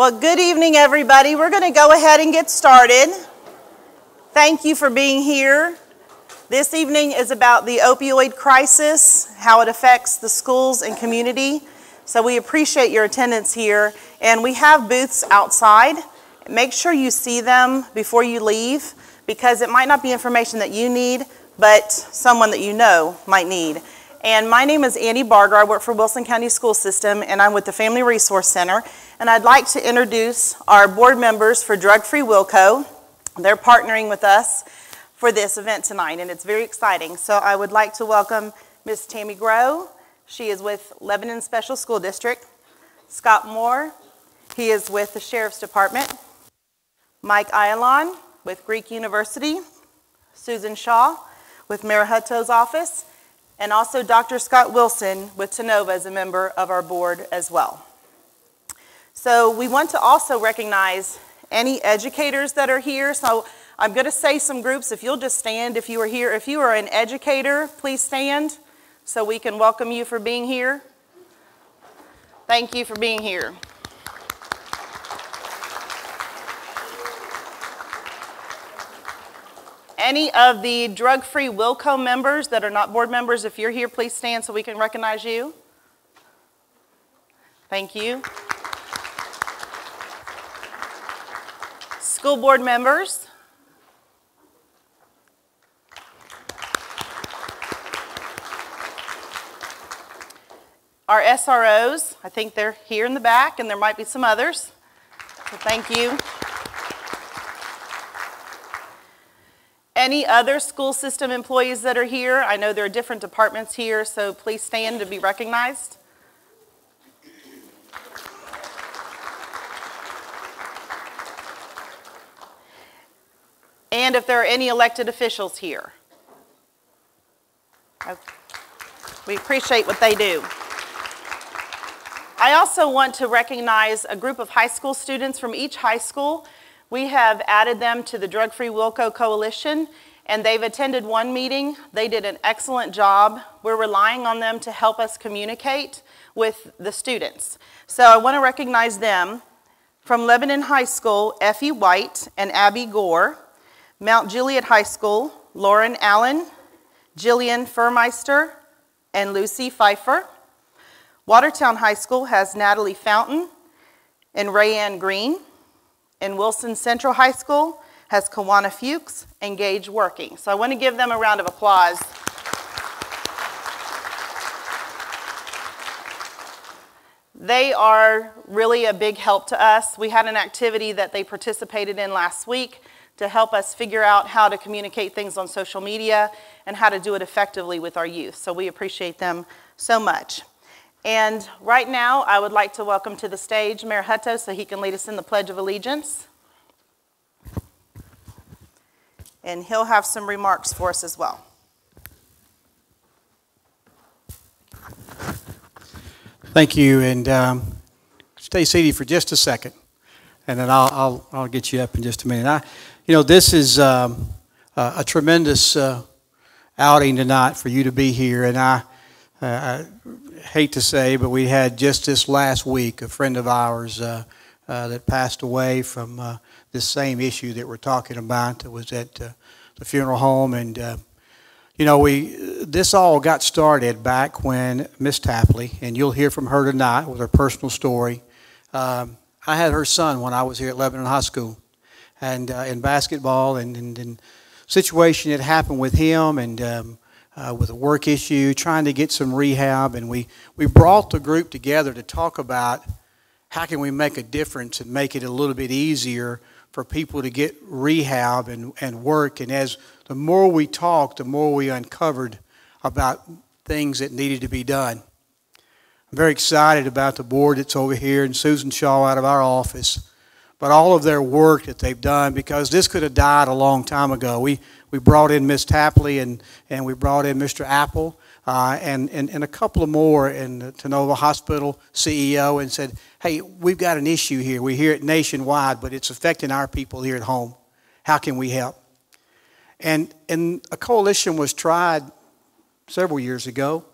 Well, good evening, everybody. We're going to go ahead and get started. Thank you for being here. This evening is about the opioid crisis, how it affects the schools and community. So we appreciate your attendance here. And we have booths outside. Make sure you see them before you leave, because it might not be information that you need, but someone that you know might need. And my name is Annie Barger. I work for Wilson County School System, and I'm with the Family Resource Center. And I'd like to introduce our board members for Drug-Free WilCo. They're partnering with us for this event tonight, and it's very exciting. So I would like to welcome Ms. Tammy Groh. She is with Lebanon Special School District. Scott Moore, he is with the Sheriff's Department. Mike Ayalon with Greek University. Susan Shaw with Mayor Hutto's office. And also Dr. Scott Wilson with Tenova as a member of our board as well. So we want to also recognize any educators that are here. So I'm going to say some groups. If you'll just stand if you are here. If you are an educator, please stand so we can welcome you for being here. Thank you for being here. Any of the Drug-Free WilCo members that are not board members, if you're here, please stand so we can recognize you. Thank you. School board members. Our SROs, I think they're here in the back, and there might be some others. So thank you. Any other school system employees that are here? I know there are different departments here, so please stand to be recognized. And if there are any elected officials here. We appreciate what they do. I also want to recognize a group of high school students from each high school. We have added them to the Drug-Free WilCo Coalition, and they've attended one meeting. They did an excellent job. We're relying on them to help us communicate with the students. So I want to recognize them. From Lebanon High School, Effie White and Abby Gore. Mount Juliet High School, Lauren Allen, Jillian Furmeister, and Lucy Pfeiffer. Watertown High School has Natalie Fountain and Rayanne Green. And Wilson Central High School has Kawana Fuchs and Gage Working. So I want to give them a round of applause. They are really a big help to us. We had an activity that they participated in last week to help us figure out how to communicate things on social media and how to do it effectively with our youth. So we appreciate them so much. And right now, I would like to welcome to the stage Mayor Hutto so he can lead us in the Pledge of Allegiance. And he'll have some remarks for us as well. Thank you, and stay seated for just a second, and then I'll get you up in just a minute. This is a tremendous outing tonight for you to be here, and I hate to say, but we had just this last week a friend of ours that passed away from this same issue that we're talking about. That was at the funeral home, and this all got started back when Miss Tapley, and you'll hear from her tonight with her personal story. I had her son when I was here at Lebanon High School, and in basketball, and situation that happened with him, and with a work issue, trying to get some rehab, and we brought the group together to talk about how can we make a difference and make it a little bit easier for people to get rehab and work. And as the more we talked, the more we uncovered about things that needed to be done. I'm very excited about the board that's over here and Susan Shaw out of our office, but all of their work that they've done, because this could have died a long time ago. We brought in Miss Tapley and we brought in Mr. Apple and a couple of more in the Tenova Hospital CEO, and said, hey, we've got an issue here. We hear it nationwide, but it's affecting our people here at home. How can we help? And a coalition was tried several years ago,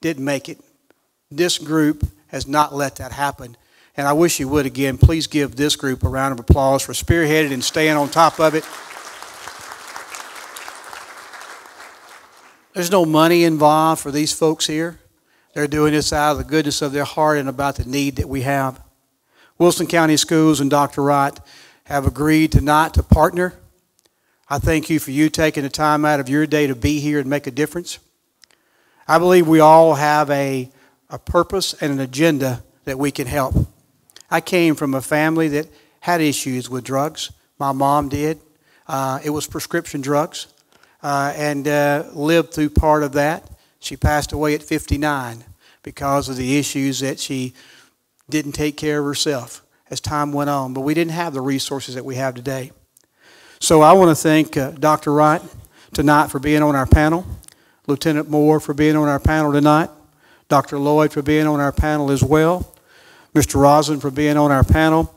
didn't make it. This group has not let that happen. And I wish you would again. Please give this group a round of applause for spearheading and staying on top of it. There's no money involved for these folks here. They're doing this out of the goodness of their heart and about the need that we have. Wilson County Schools and Dr. Wright have agreed tonight to partner. I thank you for you taking the time out of your day to be here and make a difference. I believe we all have a purpose and an agenda that we can help. I came from a family that had issues with drugs. My mom did. It was prescription drugs, and lived through part of that. She passed away at 59 because of the issues that she didn't take care of herself as time went on. But we didn't have the resources that we have today. So I want to thank Dr. Wright tonight for being on our panel, Lieutenant Moore for being on our panel tonight, Dr. Lloyd for being on our panel as well, Mr. Roslin for being on our panel,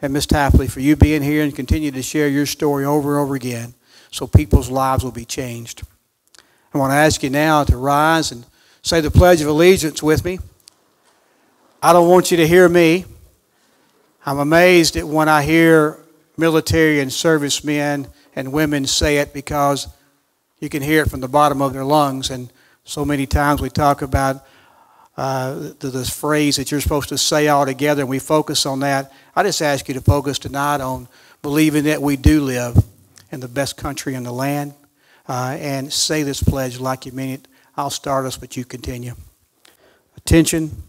and Ms. Tapley for you being here and continue to share your story over and over again so people's lives will be changed. I want to ask you now to rise and say the Pledge of Allegiance with me. I don't want you to hear me. I'm amazed at when I hear military and servicemen and women say it because you can hear it from the bottom of their lungs. And so many times we talk about this phrase that you're supposed to say all together, and we focus on that. I just ask you to focus tonight on believing that we do live in the best country in the land, and say this pledge like you mean it. I'll start us, but you continue. Attention,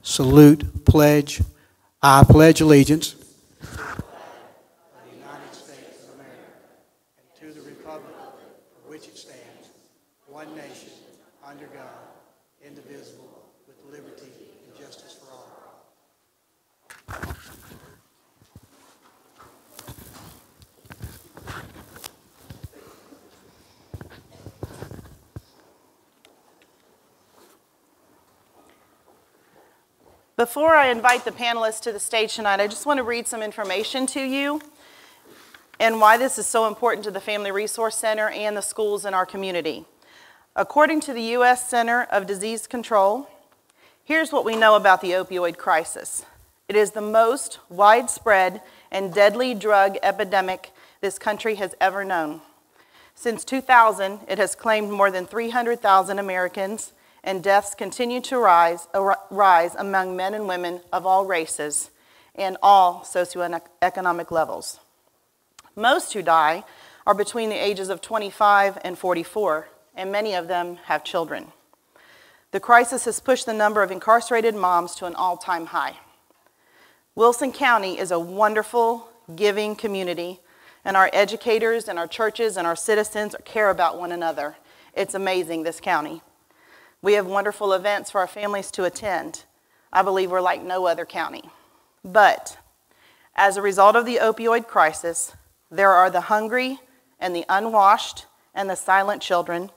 salute, pledge. I pledge allegiance to the United States of America and to the republic for which it stands, one nation, under God, indivisible, with liberty and justice for all. Before I invite the panelists to the stage tonight, I just want to read some information to you and why this is so important to the Family Resource Center and the schools in our community. According to the U.S. Center of Disease Control, here's what we know about the opioid crisis. It is the most widespread and deadly drug epidemic this country has ever known. Since 2000, it has claimed more than 300,000 Americans, and deaths continue to rise among men and women of all races and all socioeconomic levels. Most who die are between the ages of 25 and 44, and many of them have children. The crisis has pushed the number of incarcerated moms to an all-time high. Wilson County is a wonderful, giving community, and our educators and our churches and our citizens care about one another. It's amazing, this county. We have wonderful events for our families to attend. I believe we're like no other county. But as a result of the opioid crisis, there are the hungry and the unwashed and the silent children.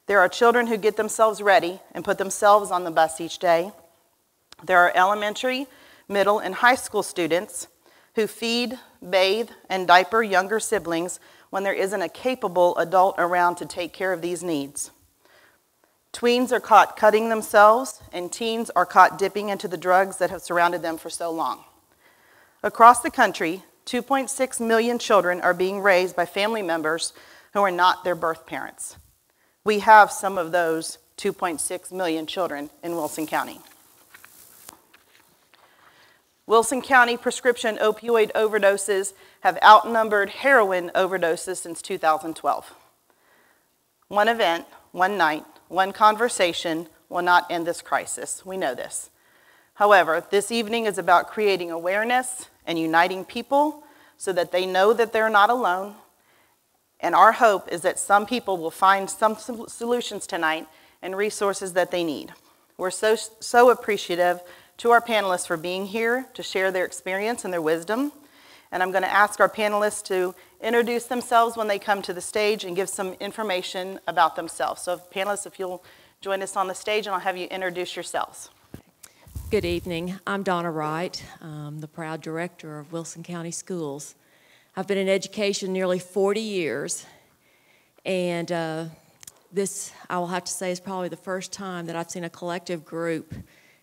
There are children who get themselves ready and put themselves on the bus each day. There are elementary, middle, and high school students who feed, bathe, and diaper younger siblings when there isn't a capable adult around to take care of these needs. Tweens are caught cutting themselves, and teens are caught dipping into the drugs that have surrounded them for so long. Across the country, 2.6 million children are being raised by family members who are not their birth parents. We have some of those 2.6 million children in Wilson County. Wilson County prescription opioid overdoses have outnumbered heroin overdoses since 2012. One event, one night, one conversation will not end this crisis. We know this. However, this evening is about creating awareness and uniting people so that they know that they're not alone. And our hope is that some people will find some solutions tonight and resources that they need. We're so appreciative to our panelists for being here to share their experience and their wisdom. And I'm going to ask our panelists to introduce themselves when they come to the stage and give some information about themselves. So panelists, if you'll join us on the stage, and I'll have you introduce yourselves. Good evening. I'm Donna Wright. I'm the proud director of Wilson County Schools. I've been in education nearly 40 years, and this, I will have to say, is probably the first time that I've seen a collective group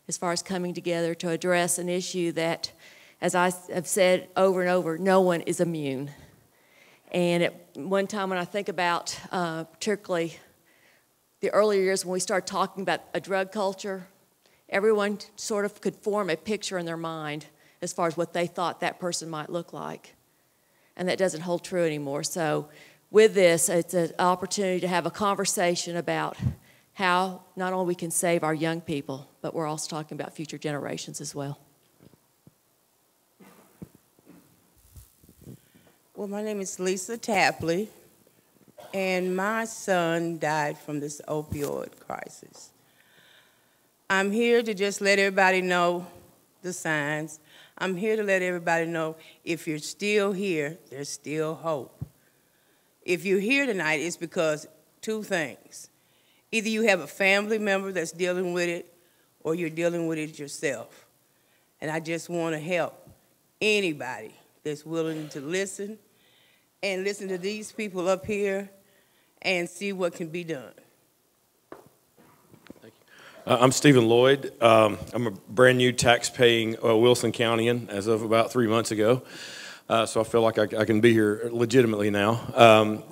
as far as coming together to address an issue that, as I have said over and over, no one is immune. And at one time when I think about particularly the earlier years when we started talking about a drug culture, everyone sort of could form a picture in their mind as far as what they thought that person might look like. And that doesn't hold true anymore. So with this, it's an opportunity to have a conversation about how not only we can save our young people, but we're also talking about future generations as well. Well, my name is Lisa Tapley, and my son died from this opioid crisis. I'm here to just let everybody know the signs. I'm here to let everybody know if you're still here, there's still hope. If you're here tonight, it's because two things. Either you have a family member that's dealing with it, or you're dealing with it yourself. And I just want to help anybody that's willing to listen and listen to these people up here and see what can be done. Thank you. I'm Stephen Lloyd. I'm a brand new tax-paying Wilson Countyan as of about 3 months ago. So I feel like I can be here legitimately now.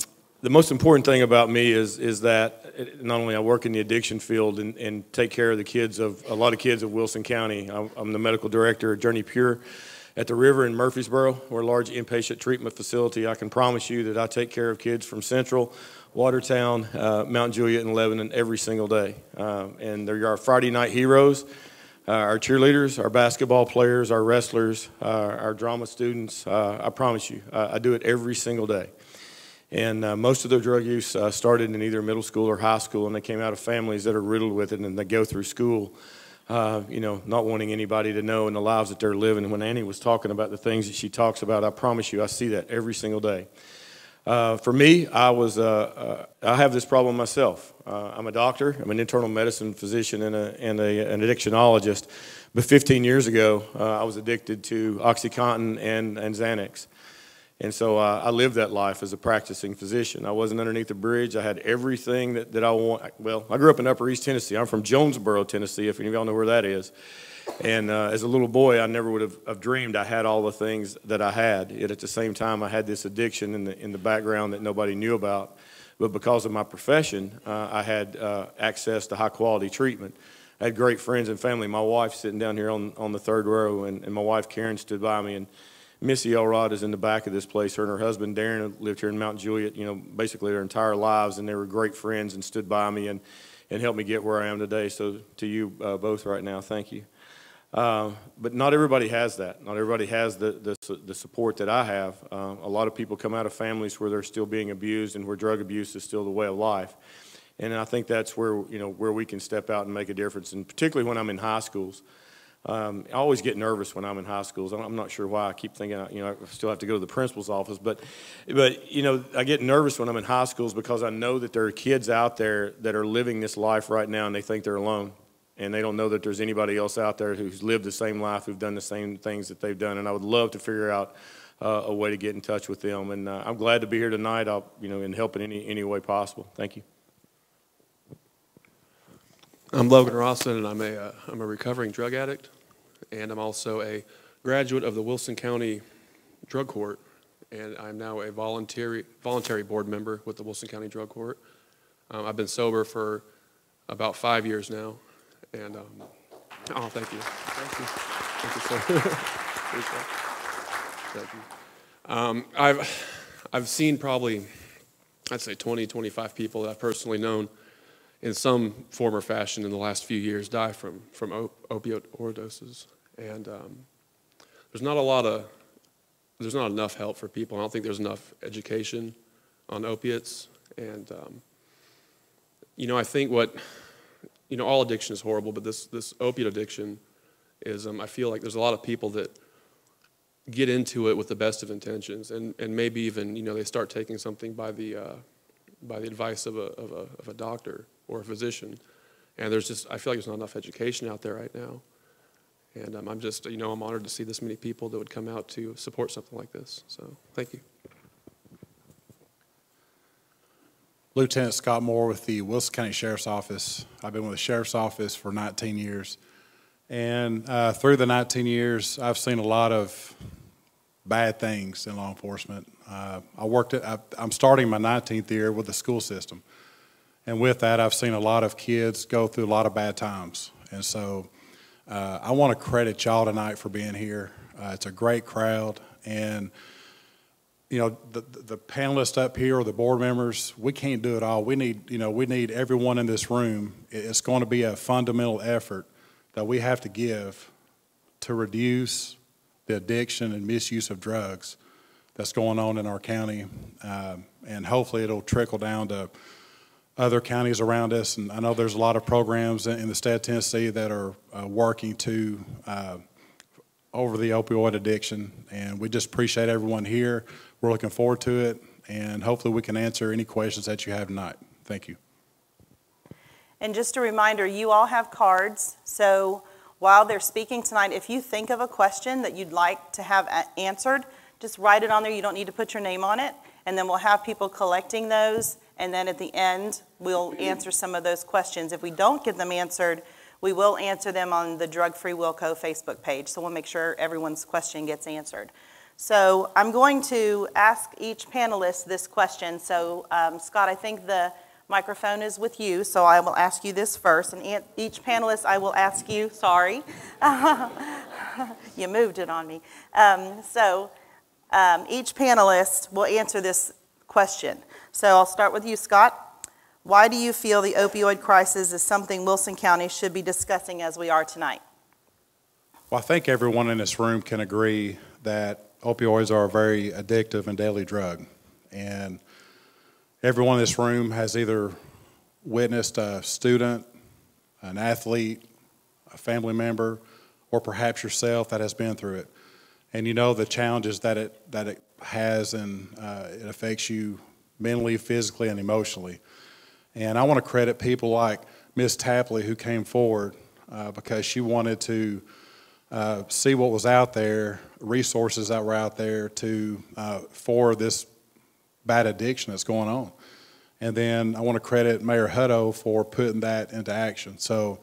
The most important thing about me is that not only I work in the addiction field and take care of the kids of a lot of kids of Wilson County. I'm the medical director at Journey Pure at the River in Murfreesboro. We're a large inpatient treatment facility. I can promise you that I take care of kids from Central, Watertown, Mount Juliet, and Lebanon every single day. And they're our Friday night heroes, our cheerleaders, our basketball players, our wrestlers, our drama students. I promise you, I do it every single day. And most of their drug use started in either middle school or high school, and they came out of families that are riddled with it, and they go through school, not wanting anybody to know in the lives that they're living. And when Annie was talking about the things that she talks about, I promise you, I see that every single day. For me, I have this problem myself. I'm a doctor. I'm an internal medicine physician and an addictionologist. But 15 years ago, I was addicted to OxyContin and Xanax. And so I lived that life as a practicing physician. I wasn't underneath a bridge. I had everything that I want. Well, I grew up in Upper East Tennessee. I'm from Jonesboro, Tennessee, if any of y'all know where that is. And as a little boy, I never would have dreamed I had all the things that I had. Yet at the same time, I had this addiction in the background that nobody knew about. But because of my profession, I had access to high-quality treatment. I had great friends and family. My wife sitting down here on the third row, and my wife Karen stood by me. And Missy Elrod is in the back of this place. Her and her husband Darren lived here in Mount Juliet, basically their entire lives, and they were great friends and stood by me and helped me get where I am today. So to you both right now, thank you. But not everybody has that. Not everybody has the support that I have. A lot of people come out of families where they're still being abused and where drug abuse is still the way of life. And I think that's where we can step out and make a difference, and particularly when I'm in high schools. I always get nervous when I'm in high schools. I'm not sure why. I keep thinking, I still have to go to the principal's office. But I get nervous when I'm in high schools because I know that there are kids out there that are living this life right now, and they think they're alone. And they don't know that there's anybody else out there who's lived the same life, who've done the same things that they've done. And I would love to figure out a way to get in touch with them. And I'm glad to be here tonight, and help in any way possible. Thank you. I'm Logan Rawson, and I'm a recovering drug addict, and I'm also a graduate of the Wilson County Drug Court, and I'm now a voluntary board member with the Wilson County Drug Court. I've been sober for about 5 years now, and thank you, thank you. I've seen probably, I'd say 20, 25 people that I've personally known in some form or fashion in the last few years die from opioid overdoses, and there's not enough help for people. I don't think there's enough education on opiates, and I think all addiction is horrible, but this opiate addiction is, I feel like there's a lot of people that get into it with the best of intentions, and maybe even they start taking something by the advice of a doctor or a physician, and I feel like there's not enough education out there right now, and I'm just I'm honored to see this many people that would come out to support something like this. So thank you. Lieutenant Scott Moore with the Wilson County Sheriff's Office. I've been with the Sheriff's Office for 19 years. And through the 19 years, I've seen a lot of bad things in law enforcement. I'm starting my 19th year with the school system. And with that, I've seen a lot of kids go through a lot of bad times. And so I want to credit y'all tonight for being here. It's a great crowd. And, you know, the panelists up here or the board members, we can't do it all. We need everyone in this room. It's going to be a fundamental effort that we have to give to reduce the addiction and misuse of drugs that's going on in our county. And hopefully it'll trickle down to other counties around us. And I know there's a lot of programs in the state of Tennessee that are working to over the opioid addiction. And we just appreciate everyone here. We're looking forward to it. And hopefully we can answer any questions that you have tonight. Thank you. And just a reminder, you all have cards. So while they're speaking tonight, if you think of a question that you'd like to have answered, just write it on there. You don't need to put your name on it. And then we'll have people collecting those. And then at the end, we'll answer some of those questions. If we don't get them answered, we will answer them on the Drug Free WilCo Facebook page. So we'll make sure everyone's question gets answered. So I'm going to ask each panelist this question. So Scott, I think the microphone is with you, so I will ask you this first. And each panelist, I will ask you, sorry, you moved it on me. Each panelist will answer this question. So I'll start with you, Scott. Why do you feel the opioid crisis is something Wilson County should be discussing as we are tonight? Well, I think everyone in this room can agree that opioids are a very addictive and deadly drug. And everyone in this room has either witnessed a student, an athlete, a family member, or perhaps yourself that has been through it. And you know the challenges that it has, and it affects you mentally, physically, and emotionally. And I want to credit people like Ms. Tapley, who came forward because she wanted to see what was out there, resources that were out there for this bad addiction that's going on. And then I want to credit Mayor Hutto for putting that into action. So,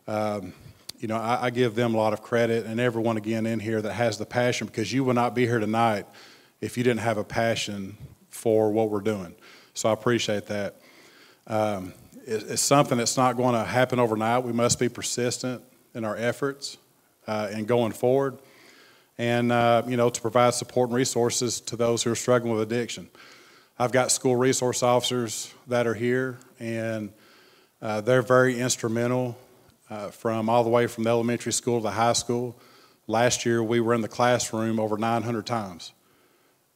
you know, I give them a lot of credit, and everyone again in here that has the passion, because you would not be here tonight if you didn't have a passion for what we're doing. So I appreciate that. It's something that's not going to happen overnight. We must be persistent in our efforts and going forward, and you know, to provide support and resources to those who are struggling with addiction. I've got school resource officers that are here, and they're very instrumental from all the way from the elementary school to the high school. Last year, we were in the classroom over 900 times,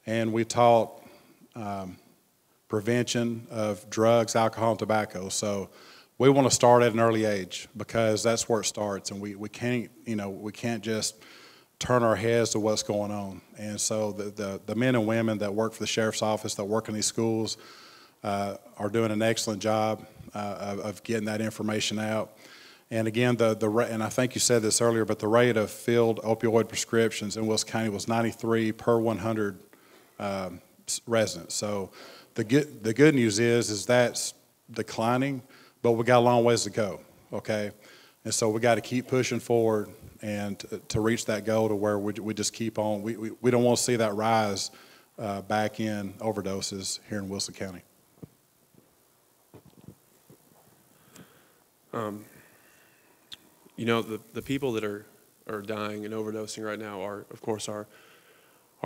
and we taught prevention of drugs, alcohol, and tobacco. So we want to start at an early age, because that's where it starts, and we can't just turn our heads to what's going on. And so the men and women that work for the sheriff's office, that work in these schools, are doing an excellent job of getting that information out. And again, and I think you said this earlier, but the rate of filled opioid prescriptions in Wilson County was 93 per 100 residents. So the good news is that's declining, but we got a long ways to go, okay? And so we got to keep pushing forward and to reach that goal to where we just keep on. We don't want to see that rise back in overdoses here in Wilson County. You know, the people that are dying and overdosing right now are, of course, our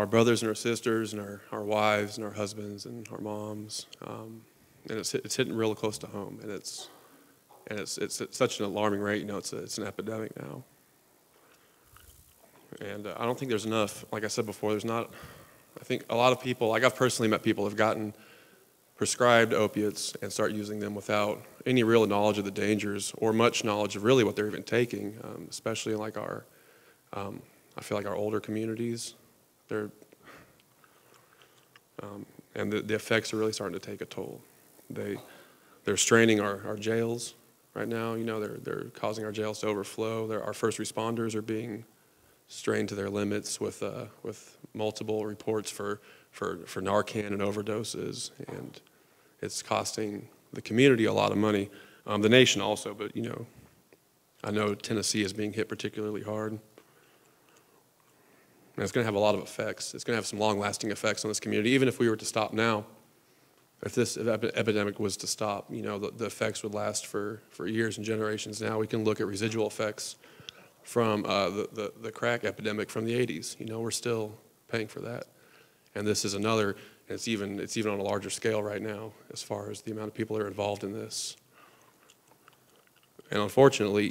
brothers and our sisters and our wives and our husbands and our moms, and it's hitting real close to home, and it's at such an alarming rate. You know, it's an epidemic now, and I don't think there's enough. Like I said before, there's not. I think a lot of people, like I've personally met people, have gotten prescribed opiates and start using them without any real knowledge of the dangers or much knowledge of really what they're even taking, especially in like I feel like our older communities. And the effects are really starting to take a toll. They're straining our jails right now. You know, they're causing our jails to overflow. Our first responders are being strained to their limits with multiple reports for Narcan and overdoses, and it's costing the community a lot of money, the nation also. But you know, I know Tennessee is being hit particularly hard. And it's going to have a lot of effects. It's going to have some long-lasting effects on this community. Even if we were to stop now, if this epidemic was to stop, the effects would last for years and generations. Now we can look at residual effects from the crack epidemic from the 80s. We're still paying for that. And this is another, it's even on a larger scale right now as far as the amount of people that are involved in this. And unfortunately,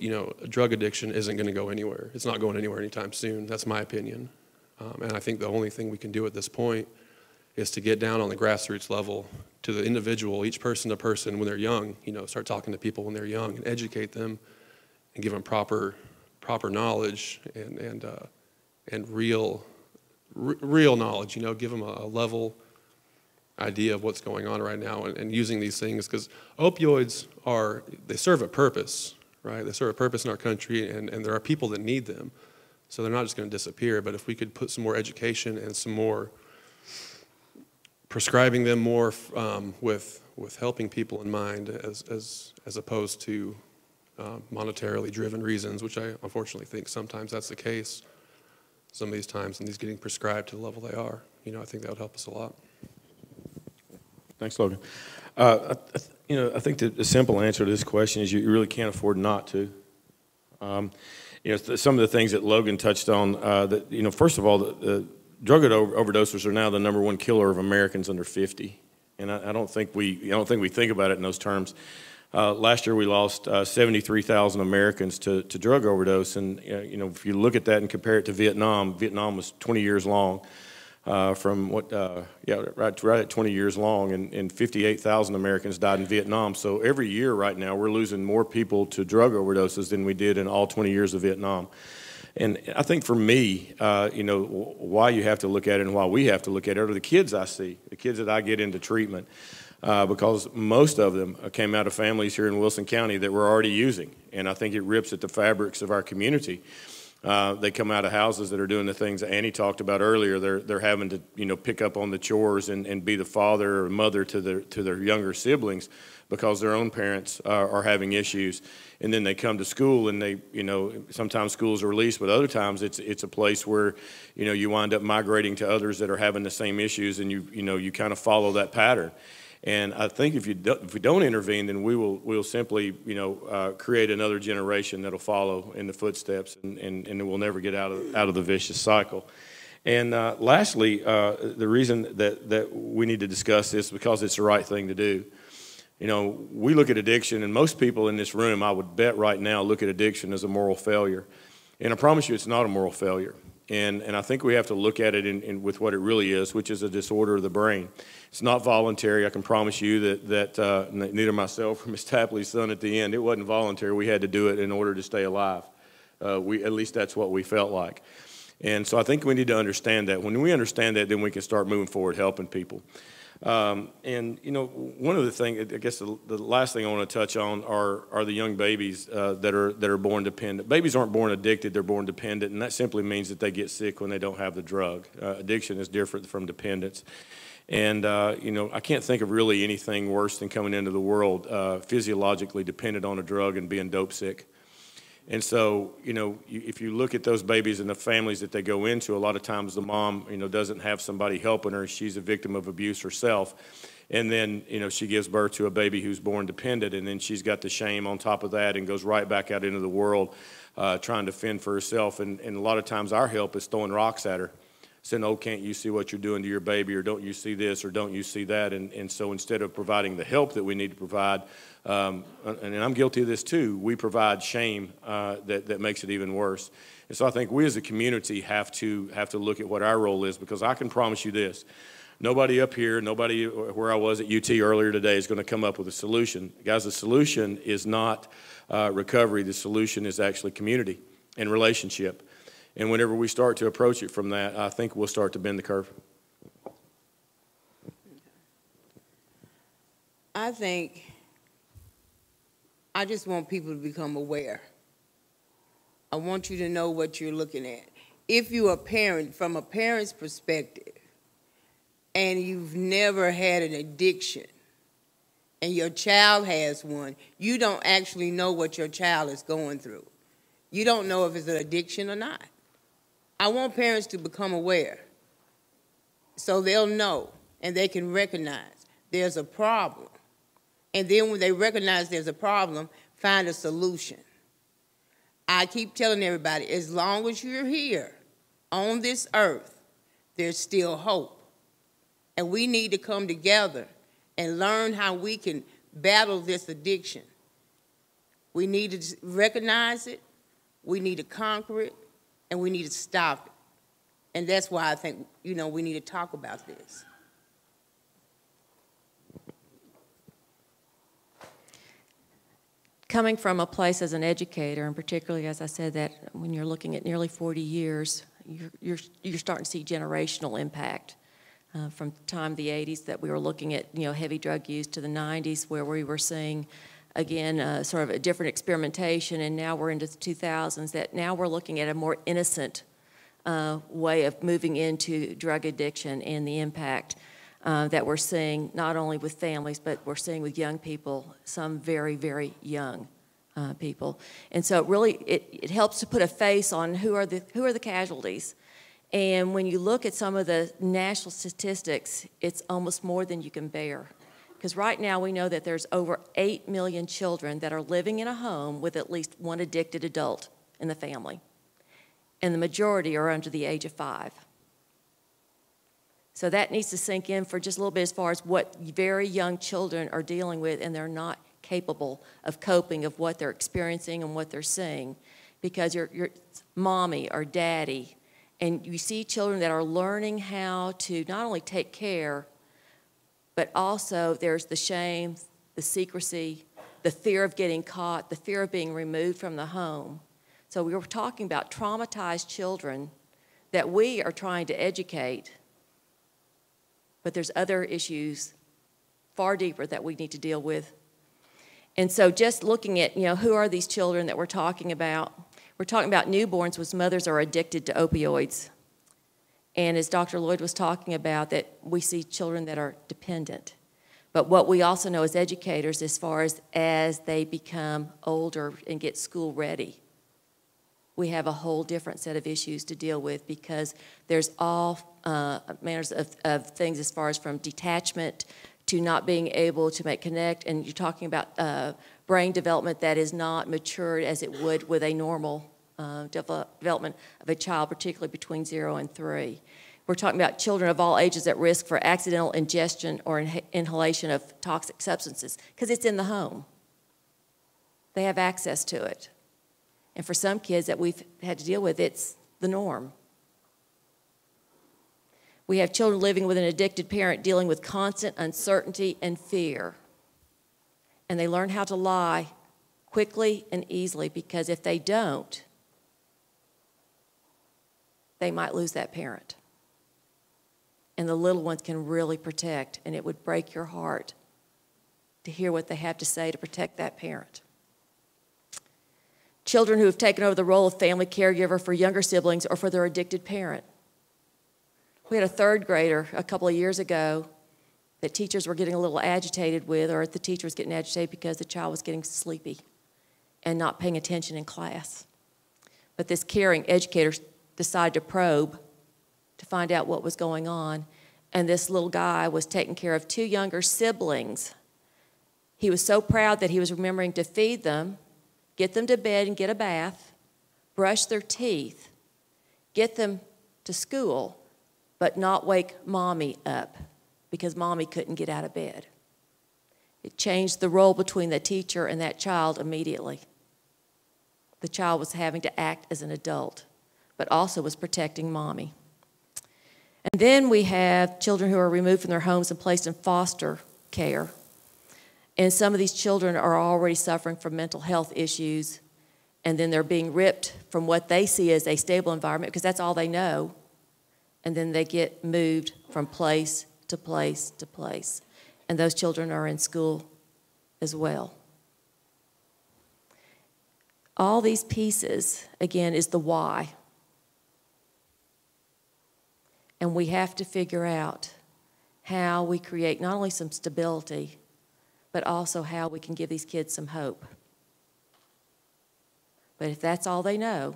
drug addiction isn't going to go anywhere. It's not going anywhere anytime soon. That's my opinion. And I think the only thing we can do at this point is to get down on the grassroots level to the individual, each person to person when they're young, start talking to people when they're young and educate them and give them proper knowledge and real knowledge, give them a level idea of what's going on right now and using these things, because opioids they serve a purpose, right? They serve a purpose in our country, and there are people that need them. So they're not just going to disappear, but if we could put some more education and some more prescribing them more with helping people in mind as opposed to monetarily driven reasons, which I unfortunately think sometimes that's the case some of these times, and these getting prescribed to the level they are. I think that would help us a lot. Thanks, Logan. I think the simple answer to this question is you really can't afford not to. Some of the things that Logan touched on, first of all, the drug overdoses are now the #1 killer of Americans under 50, and I don't think we think about it in those terms. Last year we lost 73,000 Americans to drug overdose, and if you look at that and compare it to Vietnam was 20 years long. Right at 20 years long, and 58,000 Americans died in Vietnam. So every year right now we're losing more people to drug overdoses than we did in all 20 years of Vietnam. And I think for me, why you have to look at it and why we have to look at it are the kids I see, the kids that I get into treatment, because most of them came out of families here in Wilson County that were already using, and I think it rips at the fabrics of our community. They come out of houses that are doing the things that Annie talked about earlier. They're having to pick up on the chores and be the father or mother to their younger siblings because their own parents are having issues. And then they come to school, and they sometimes schools are released, but other times it's a place where you wind up migrating to others that are having the same issues, and you kind of follow that pattern. And I think if we don't intervene, then we'll simply create another generation that'll follow in the footsteps, and we'll never get out of the vicious cycle. And lastly, the reason that we need to discuss this is because it's the right thing to do. We look at addiction, and most people in this room, I would bet right now, look at addiction as a moral failure. And I promise you it's not a moral failure. And I think we have to look at it with what it really is, which is a disorder of the brain. It's not voluntary. I can promise you that neither myself or Ms. Tapley's son at the end, it wasn't voluntary. We had to do it in order to stay alive. At least that's what we felt like. And so I think we need to understand that. When we understand that, then we can start moving forward, helping people. One of the things, I guess the last thing I want to touch on are the young babies that are born dependent. Babies aren't born addicted, they're born dependent, and that simply means that they get sick when they don't have the drug. Addiction is different from dependence. And, I can't think of really anything worse than coming into the world physiologically dependent on a drug and being dope sick. And so, if you look at those babies and the families that they go into, a lot of times the mom, doesn't have somebody helping her. She's a victim of abuse herself. And then, she gives birth to a baby who's born dependent, and then she's got the shame on top of that and goes right back out into the world trying to fend for herself. And a lot of times our help is throwing rocks at her, saying, oh, can't you see what you're doing to your baby, or don't you see this, or don't you see that? And so instead of providing the help that we need to provide, and I'm guilty of this too, we provide shame that makes it even worse. And so I think we as a community have to look at what our role is, because I can promise you this. Nobody up here, nobody where I was at UT earlier today is going to come up with a solution. Guys, the solution is not recovery. The solution is actually community and relationship. And whenever we start to approach it from that, I think we'll start to bend the curve. I just want people to become aware. I want you to know what you're looking at. If you're a parent, from a parent's perspective, and you've never had an addiction, and your child has one, you don't actually know what your child is going through. You don't know if it's an addiction or not. I want parents to become aware so they'll know and they can recognize there's a problem. And then when they recognize there's a problem, find a solution. I keep telling everybody, as long as you're here on this earth, there's still hope. And we need to come together and learn how we can battle this addiction. We need to recognize it, we need to conquer it, and we need to stop it. And that's why I think, we need to talk about this. Coming from a place as an educator, and particularly, as I said, that when you're looking at nearly 40 years, you're starting to see generational impact. From the time of the 80s that we were looking at, heavy drug use, to the 90s where we were seeing, again, sort of a different experimentation, and now we're into the 2000s that now we're looking at a more innocent way of moving into drug addiction and the impact that we're seeing not only with families, but we're seeing with young people, some very, very young people. And so it helps to put a face on who are the casualties. And when you look at some of the national statistics, it's almost more than you can bear. Because right now we know that there's over 8 million children that are living in a home with at least one addicted adult in the family. And the majority are under the age of 5. So that needs to sink in for just a little bit as far as what very young children are dealing with, and they're not capable of coping of what they're experiencing and what they're seeing. Because you're mommy or daddy, and you see children that are learning how to not only take care, but also there's the shame, the secrecy, the fear of getting caught, the fear of being removed from the home. So we were talking about traumatized children that we are trying to educate, but there's other issues far deeper that we need to deal with. And so just looking at, who are these children that we're talking about? We're talking about newborns whose mothers are addicted to opioids. And as Dr. Lloyd was talking about, that we see children that are dependent. But what we also know as educators, as far as they become older and get school ready, we have a whole different set of issues to deal with, because there's all manners of things as far as from detachment to not being able to connect, and you're talking about brain development that is not matured as it would with a normal development of a child, particularly between 0 and 3. We're talking about children of all ages at risk for accidental ingestion or inhalation of toxic substances, because it's in the home. They have access to it. And for some kids that we've had to deal with, it's the norm. We have children living with an addicted parent dealing with constant uncertainty and fear. And they learn how to lie quickly and easily, because if they don't, they might lose that parent. And the little ones can really protect, and it would break your heart to hear what they have to say to protect that parent. Children who have taken over the role of family caregiver for younger siblings or for their addicted parent. We had a 3rd grader a couple of years ago that teachers were getting a little agitated with, or the teacher was getting agitated because the child was getting sleepy and not paying attention in class. But this caring educator decided to probe to find out what was going on, and this little guy was taking care of 2 younger siblings. He was so proud that he was remembering to feed them, get them to bed and get a bath, brush their teeth, get them to school, but not wake mommy up because mommy couldn't get out of bed. It changed the role between the teacher and that child immediately. The child was having to act as an adult, but also was protecting mommy. And then we have children who are removed from their homes and placed in foster care. And some of these children are already suffering from mental health issues, and then they're being ripped from what they see as a stable environment, because that's all they know. And then they get moved from place to place to place. And those children are in school as well. All these pieces, again, is the why. And we have to figure out how we create not only some stability, but also how we can give these kids some hope. But if that's all they know,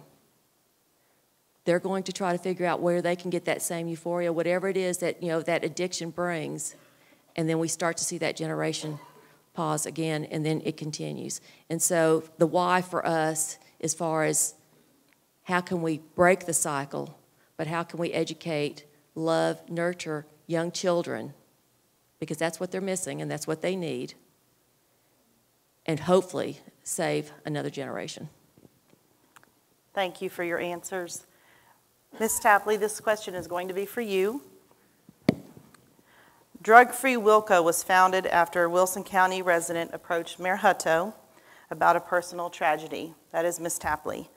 they're going to try to figure out where they can get that same euphoria, whatever it is that, that addiction brings. And then we start to see that generation pause again, and then it continues. And so the why for us, as far as how can we break the cycle, but how can we educate, love, nurture young children, because that's what they're missing and that's what they need, and hopefully save another generation. Thank you for your answers. Ms. Tapley, this question is going to be for you. Drug-Free WilCo was founded after a Wilson County resident approached Mayor Hutto about a personal tragedy. That is Ms. Tapley.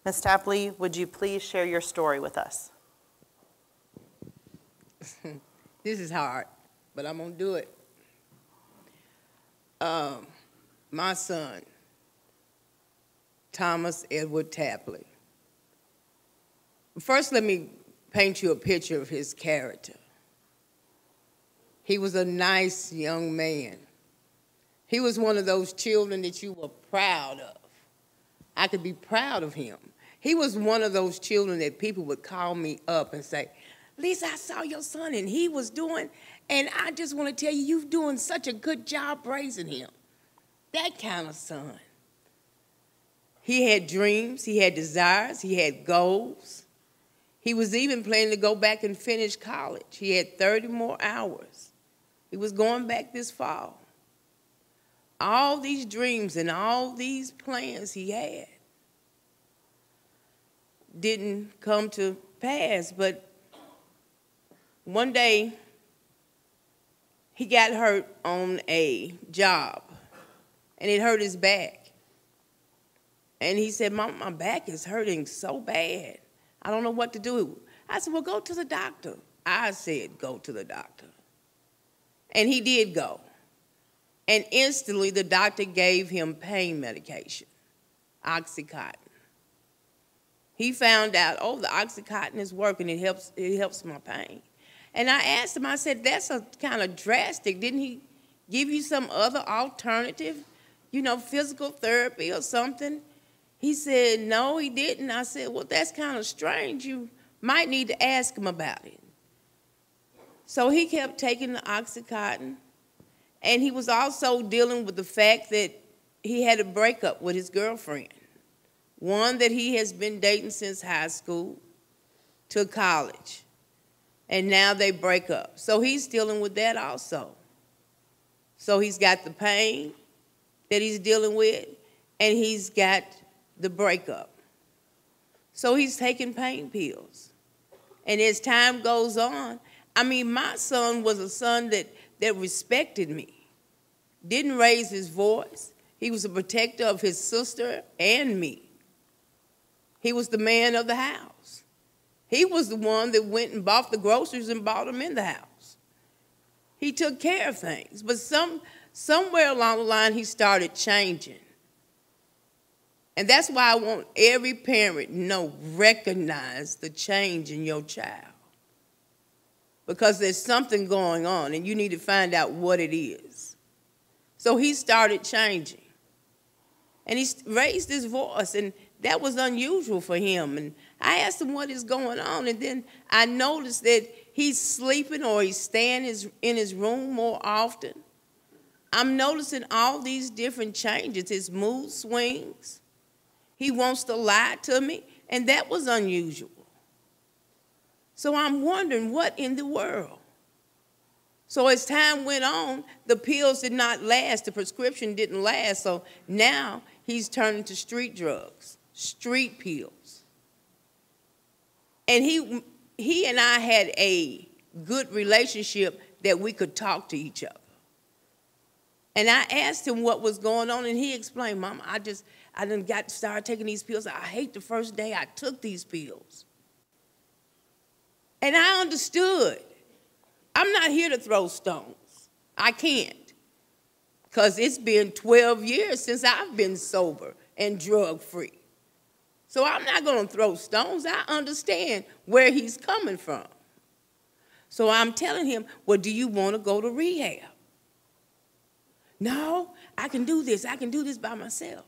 Ms. Tapley, would you please share your story with us? This is hard, but I'm going to do it. My son, Thomas Edward Tapley. First, let me paint you a picture of his character. He was a nice young man. He was one of those children that you were proud of. I could be proud of him. He was one of those children that people would call me up and say, Lisa, I saw your son and he was doing, and I just want to tell you, you're doing such a good job raising him. That kind of son. He had dreams, he had desires, he had goals. He was even planning to go back and finish college. He had 30 more hours. He was going back this fall. All these dreams and all these plans he had didn't come to pass, but one day he got hurt on a job, and it hurt his back. And he said, Mom, my back is hurting so bad. I don't know what to do. I said, well, go to the doctor. I said, go to the doctor. And he did go. And instantly the doctor gave him pain medication, Oxycontin. He found out, oh, the Oxycontin is working. It helps my pain. And I asked him, I said, that's a kind of drastic. Didn't he give you some other alternative, physical therapy or something? He said, no, he didn't. I said, well, that's kind of strange. You might need to ask him about it. So he kept taking the Oxycontin, and he was also dealing with the fact that he had a breakup with his girlfriend, one that he has been dating since high school to college, and now they break up. So he's dealing with that also. So he's got the pain that he's dealing with, and he's got the breakup. So he's taking pain pills. And as time goes on, my son was a son that respected me, didn't raise his voice. He was a protector of his sister and me. He was the man of the house. He was the one that went and bought the groceries and bought them in the house. He took care of things. But somewhere along the line, he started changing. And that's why I want every parent to recognize the change in your child. Because there's something going on, and you need to find out what it is. So he started changing. And he raised his voice, and that was unusual for him. And I asked him what is going on, and then I noticed that he's sleeping or he's staying in his room more often. I'm noticing all these different changes, his mood swings. He wants to lie to me, and that was unusual. So I'm wondering, what in the world? So as time went on, the pills did not last, the prescription didn't last, so now he's turning to street drugs, street pills. And he and I had a good relationship that we could talk to each other. And I asked him what was going on, and he explained, Mama, I done got to start taking these pills. I hate the first day I took these pills. And I understood. I'm not here to throw stones. I can't. Because it's been 12 years since I've been sober and drug-free. So I'm not going to throw stones. I understand where he's coming from. So I'm telling him, well, do you want to go to rehab? No, I can do this. I can do this by myself.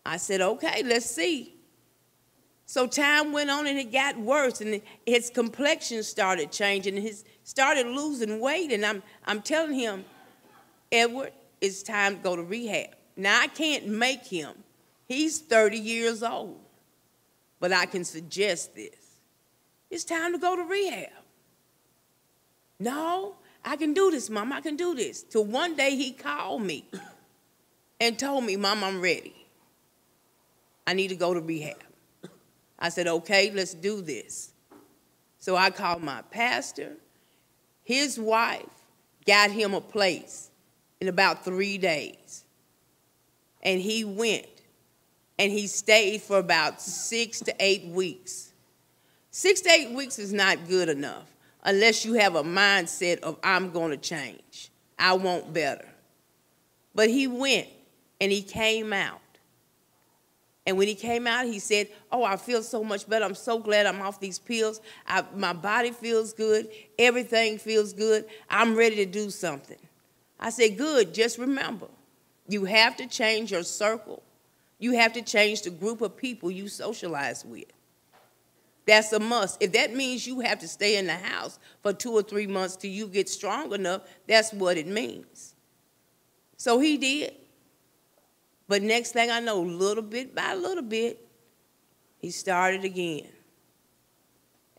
I said, okay, let's see. So time went on and it got worse, and his complexion started changing, and he started losing weight, and I'm telling him, Edward, it's time to go to rehab. Now, I can't make him. He's 30 years old, but I can suggest this. It's time to go to rehab. No, I can do this, Mom, I can do this. Till one day he called me and told me, Mom, I'm ready. I need to go to rehab. I said, okay, let's do this. So I called my pastor. His wife got him a place in about 3 days. And he went, and he stayed for about 6 to 8 weeks. 6 to 8 weeks is not good enough unless you have a mindset of, I'm going to change. I want better. But he went, and he came out. And when he came out, he said, oh, I feel so much better. I'm so glad I'm off these pills. My body feels good. Everything feels good. I'm ready to do something. I said, good, just remember, you have to change your circle. You have to change the group of people you socialize with. That's a must. If that means you have to stay in the house for 2 or 3 months till you get strong enough, that's what it means. So he did. But next thing I know, little bit by little bit, he started again.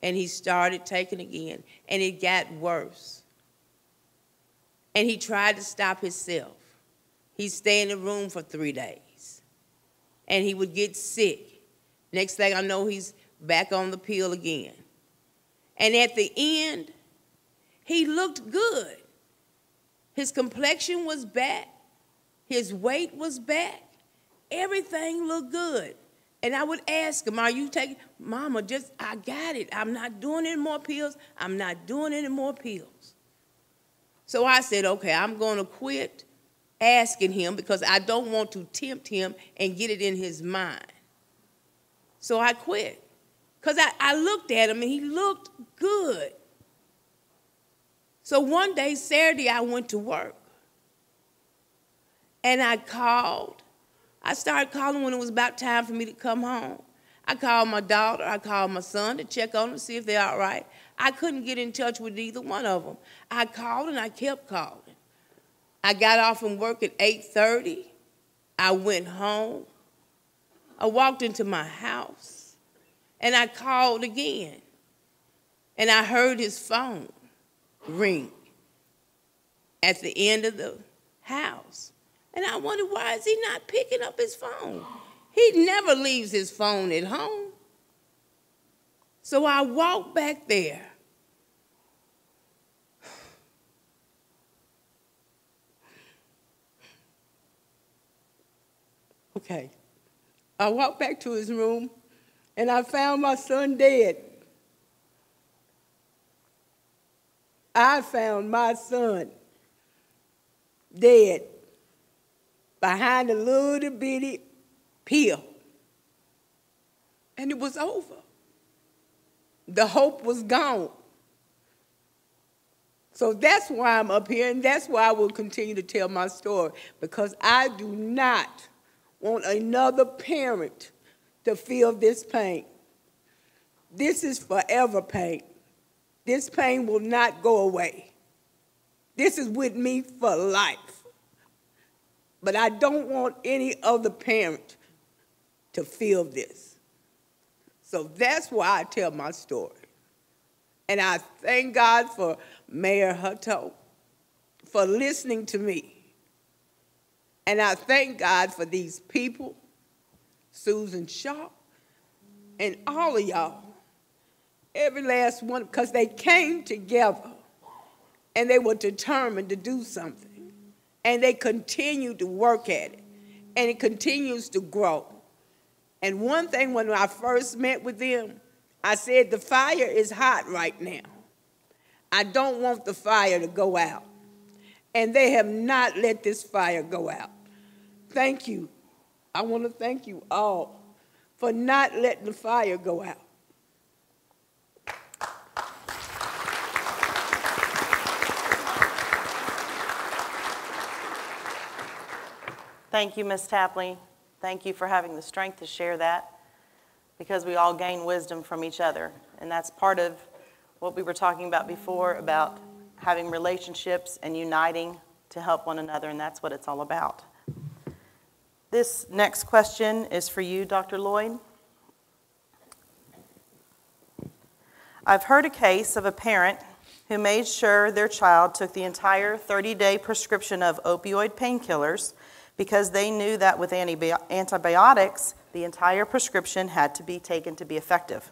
And he started taking again. And it got worse. And he tried to stop himself. He'd stay in the room for 3 days. And he would get sick. Next thing I know, he's back on the pill again. And at the end, he looked good. His complexion was back. His weight was back. Everything looked good. And I would ask him, are you taking, Mama, I got it. I'm not doing any more pills. I'm not doing any more pills. So I said, okay, I'm going to quit asking him because I don't want to tempt him and get it in his mind. So I quit. Because I looked at him and he looked good. So one day, Saturday, I went to work. And I called. I started calling when it was about time for me to come home. I called my daughter. I called my son to check on them, see if they're all right. I couldn't get in touch with either one of them. I called and I kept calling. I got off from work at 8:30. I went home. I walked into my house and I called again. And I heard his phone ring at the end of the house. And I wondered, why is he not picking up his phone? He never leaves his phone at home. So I walked back there. Okay. I walked back to his room, and I found my son dead. I found my son dead behind a little bitty pill. And it was over. The hope was gone. So that's why I'm up here, and that's why I will continue to tell my story, because I do not want another parent to feel this pain. This is forever pain. This pain will not go away. This is with me for life. But I don't want any other parent to feel this. So that's why I tell my story. And I thank God for Mayor Hutto for listening to me. And I thank God for these people, Susan Shaw, and all of y'all, every last one, because they came together and they were determined to do something. And they continue to work at it, and it continues to grow. And one thing, when I first met with them, I said, the fire is hot right now. I don't want the fire to go out. And they have not let this fire go out. Thank you. I want to thank you all for not letting the fire go out. Thank you, Ms. Tapley. Thank you for having the strength to share that, because we all gain wisdom from each other. And that's part of what we were talking about before, about having relationships and uniting to help one another, and that's what it's all about. This next question is for you, Dr. Lloyd. I've heard a case of a parent who made sure their child took the entire 30-day prescription of opioid painkillers because they knew that with antibiotics, the entire prescription had to be taken to be effective.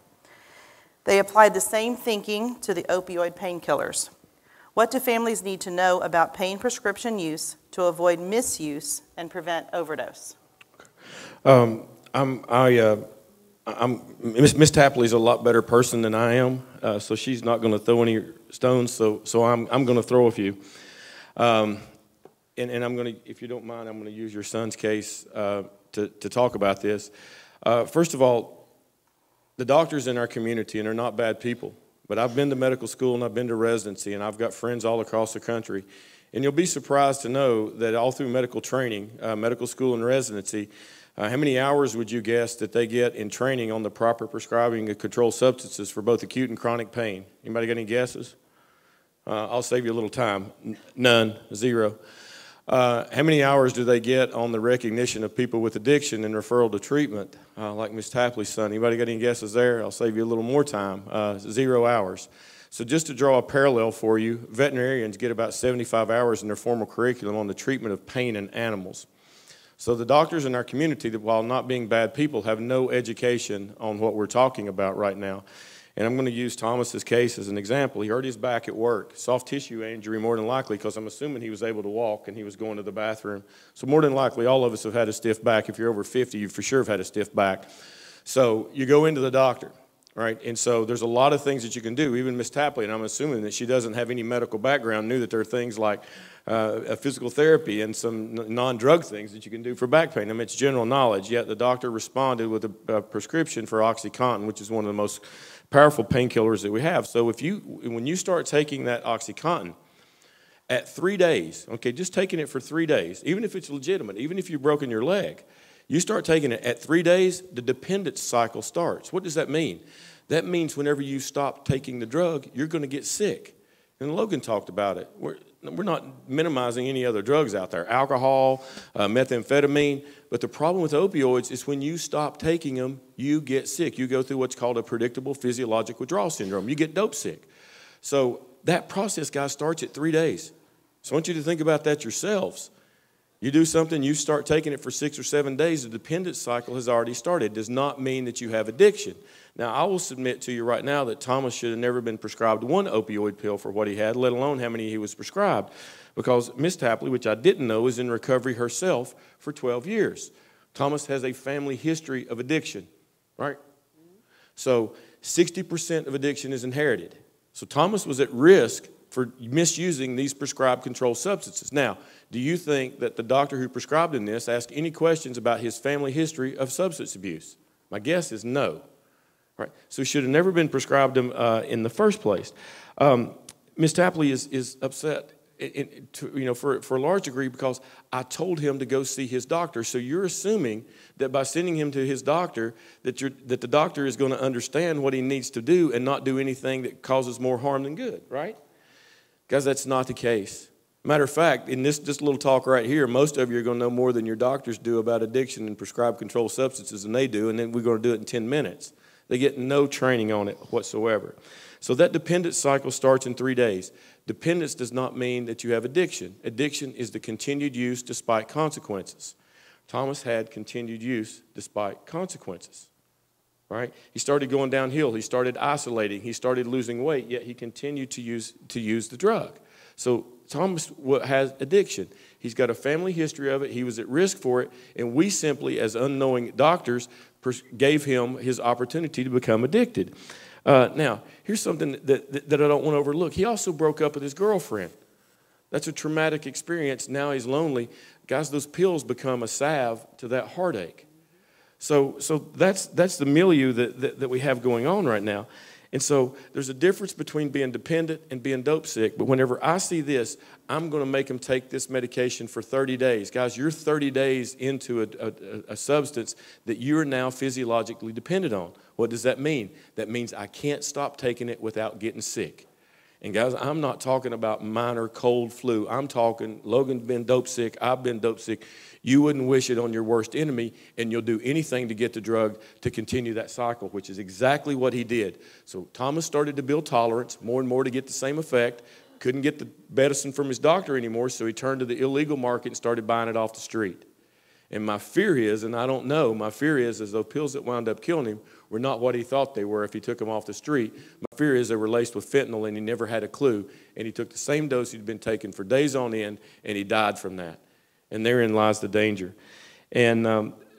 They applied the same thinking to the opioid painkillers. What do families need to know about pain prescription use to avoid misuse and prevent overdose? Miss Tapley's a lot better person than I am, so she's not going to throw any stones. So I'm going to throw a few, and I'm going to, if you don't mind, I'm going to use your son's case to talk about this. First of all, the doctors in our community, and they're not bad people, but I've been to medical school and I've been to residency, and I've got friends all across the country, and you'll be surprised to know that all through medical training, medical school and residency, how many hours would you guess that they get in training on the proper prescribing of controlled substances for both acute and chronic pain? Anybody got any guesses? I'll save you a little time. None, 0. How many hours do they get on the recognition of people with addiction and referral to treatment, like Ms. Tapley's son? Anybody got any guesses there? I'll save you a little more time. 0 hours. So just to draw a parallel for you, veterinarians get about 75 hours in their formal curriculum on the treatment of pain in animals. So the doctors in our community, that while not being bad people, have no education on what we're talking about right now. And I'm going to use Thomas's case as an example. He hurt his back at work, soft tissue injury more than likely, because I'm assuming he was able to walk and he was going to the bathroom. So more than likely, all of us have had a stiff back. If you're over 50, you for sure have had a stiff back. So you go into the doctor, right? And so there's a lot of things that you can do. Even Miss Tapley, and I'm assuming that she doesn't have any medical background, knew that there are things like physical therapy and some non-drug things that you can do for back pain. I mean, it's general knowledge, yet the doctor responded with a prescription for OxyContin, which is one of the most powerful painkillers that we have. So when you start taking that OxyContin at 3 days, okay, just taking it for 3 days, even if it's legitimate, even if you've broken your leg, you start taking it at 3 days, the dependence cycle starts. What does that mean? That means whenever you stop taking the drug, you're going to get sick. And Logan talked about it. We're not minimizing any other drugs out there, alcohol, methamphetamine, but the problem with opioids is when you stop taking them, you get sick. You go through what's called a predictable physiologic withdrawal syndrome. You get dope sick. So that process, guys, starts at 3 days. So I want you to think about that yourselves. You do something, you start taking it for 6 or 7 days, the dependence cycle has already started. It does not mean that you have addiction. Now, I will submit to you right now that Thomas should have never been prescribed one opioid pill for what he had, let alone how many he was prescribed, because Miss Tapley, which I didn't know, is in recovery herself for 12 years. Thomas has a family history of addiction, right? So 60% of addiction is inherited. So Thomas was at risk for misusing these prescribed controlled substances. Now, do you think that the doctor who prescribed him this asked any questions about his family history of substance abuse? My guess is no. Right? So he should have never been prescribed him in the first place. Ms. Tapley is upset for a large degree because I told him to go see his doctor. So you're assuming that by sending him to his doctor that the doctor is going to understand what he needs to do and not do anything that causes more harm than good, right? Guys, that's not the case. Matter of fact, in this little talk right here, most of you are going to know more than your doctors do about addiction and prescribed controlled substances than they do, and then we're going to do it in 10 minutes. They get no training on it whatsoever. So that dependence cycle starts in 3 days. Dependence does not mean that you have addiction. Addiction is the continued use despite consequences. Thomas had continued use despite consequences. Right? He started going downhill. He started isolating. He started losing weight, yet he continued to use the drug. So Thomas has addiction. He's got a family history of it. He was at risk for it, and we simply, as unknowing doctors, gave him his opportunity to become addicted. Now, here's something that I don't want to overlook. He also broke up with his girlfriend. That's a traumatic experience. Now he's lonely. Guys, those pills become a salve to that heartache. So that's the milieu that we have going on right now. And so there's a difference between being dependent and being dope sick. But whenever I see this, I'm going to make them take this medication for 30 days. Guys, you're 30 days into a substance that you are now physiologically dependent on. What does that mean? That means I can't stop taking it without getting sick. And guys, I'm not talking about minor cold flu. I'm talking, Logan's been dope sick, I've been dope sick. You wouldn't wish it on your worst enemy, and you'll do anything to get the drug to continue that cycle, which is exactly what he did. So Thomas started to build tolerance more and more to get the same effect. Couldn't get the medicine from his doctor anymore, so he turned to the illegal market and started buying it off the street. And my fear is, and I don't know, my fear is those pills that wound up killing him were not what he thought they were if he took them off the street. My fear is they were laced with fentanyl and he never had a clue. And he took the same dose he'd been taking for days on end and he died from that. And therein lies the danger. And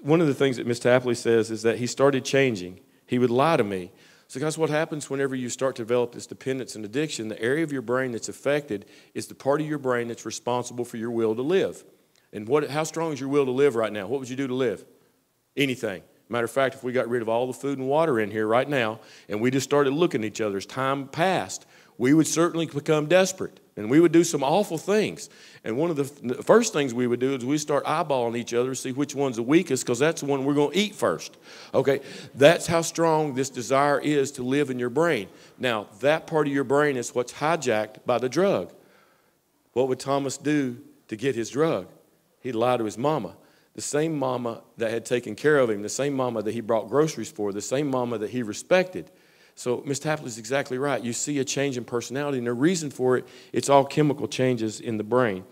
one of the things that Ms. Tapley says is that he started changing. He would lie to me. So guys, what happens whenever you start to develop this dependence and addiction, the area of your brain that's affected is the part of your brain that's responsible for your will to live. And how strong is your will to live right now? What would you do to live? Anything. Matter of fact, if we got rid of all the food and water in here right now and we just started looking at each other as time passed, we would certainly become desperate and we would do some awful things. And one of the first things we would do is we start eyeballing each other to see which one's the weakest, because that's the one we're going to eat first. Okay, that's how strong this desire is to live in your brain. Now, that part of your brain is what's hijacked by the drug. What would Thomas do to get his drug? He'd lie to his mama. The same mama that had taken care of him, the same mama that he brought groceries for, the same mama that he respected. So Ms. Tapley's exactly right. You see a change in personality, and the reason for it, it's all chemical changes in the brain.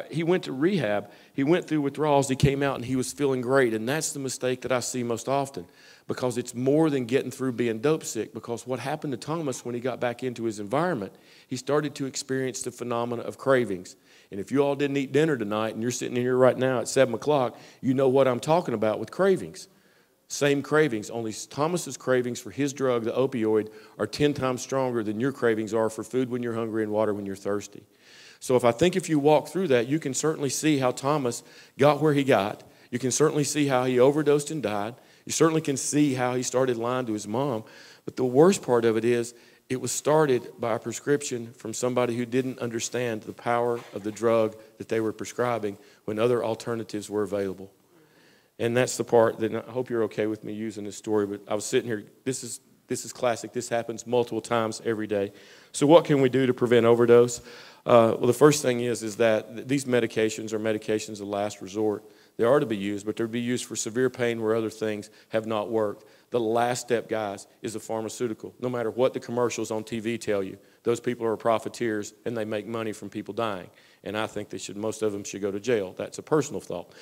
He went to rehab. He went through withdrawals. He came out, and he was feeling great, and that's the mistake that I see most often, because it's more than getting through being dope sick, because what happened to Thomas when he got back into his environment, he started to experience the phenomena of cravings. And if you all didn't eat dinner tonight and you're sitting in here right now at 7 o'clock, you know what I'm talking about with cravings. Same cravings, only Thomas's cravings for his drug, the opioid, are 10 times stronger than your cravings are for food when you're hungry and water when you're thirsty. So if you walk through that, you can certainly see how Thomas got where he got. You can certainly see how he overdosed and died. You certainly can see how he started lying to his mom. But the worst part of it is, it was started by a prescription from somebody who didn't understand the power of the drug that they were prescribing when other alternatives were available. And that's the part that I hope you're okay with me using this story, but I was sitting here, this is classic. This happens multiple times every day. So what can we do to prevent overdose? Well, the first thing is that these medications are medications of last resort. They are to be used, but they're to be used for severe pain where other things have not worked. The last step, guys, is a pharmaceutical. No matter what the commercials on TV tell you, those people are profiteers and they make money from people dying. And I think most of them should go to jail. That's a personal thought.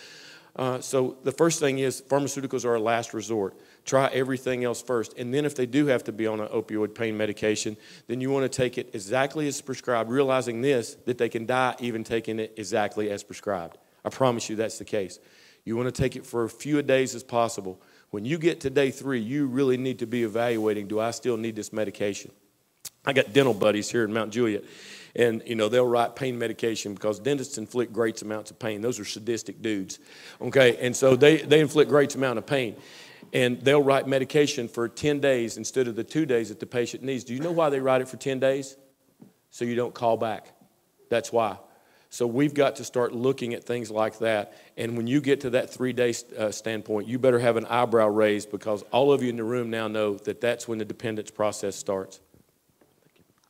So the first thing is pharmaceuticals are a last resort. Try everything else first. And then if they do have to be on an opioid pain medication, then you want to take it exactly as prescribed, realizing that they can die even taking it exactly as prescribed. I promise you that's the case. You want to take it for as few days as possible. When you get to day 3, you really need to be evaluating, do I still need this medication? I got dental buddies here in Mount Juliet, and they'll write pain medication because dentists inflict great amounts of pain. Those are sadistic dudes, okay? And so they inflict great amount of pain. And they'll write medication for 10 days instead of the 2 days that the patient needs. Do you know why they write it for 10 days? So you don't call back. That's why. So we've got to start looking at things like that. And when you get to that 3-day standpoint, you better have an eyebrow raised, because all of you in the room now know that that's when the dependence process starts.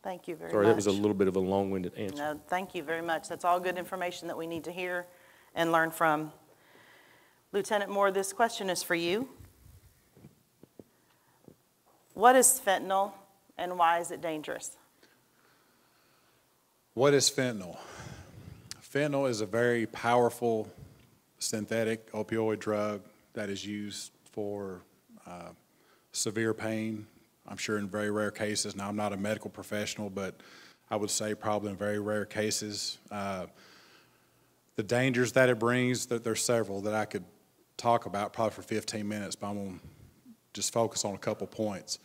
Thank you very much. Sorry, that was a little bit of a long-winded answer. No, thank you very much. That's all good information that we need to hear and learn from. Lieutenant Moore, this question is for you. What is fentanyl and why is it dangerous? What is fentanyl? Fentanyl is a very powerful synthetic opioid drug that is used for severe pain. I'm sure in very rare cases. Now, I'm not a medical professional, but I would say probably in very rare cases. The dangers that it brings, there's several that I could talk about probably for 15 minutes, but I'm going to just focus on a couple points.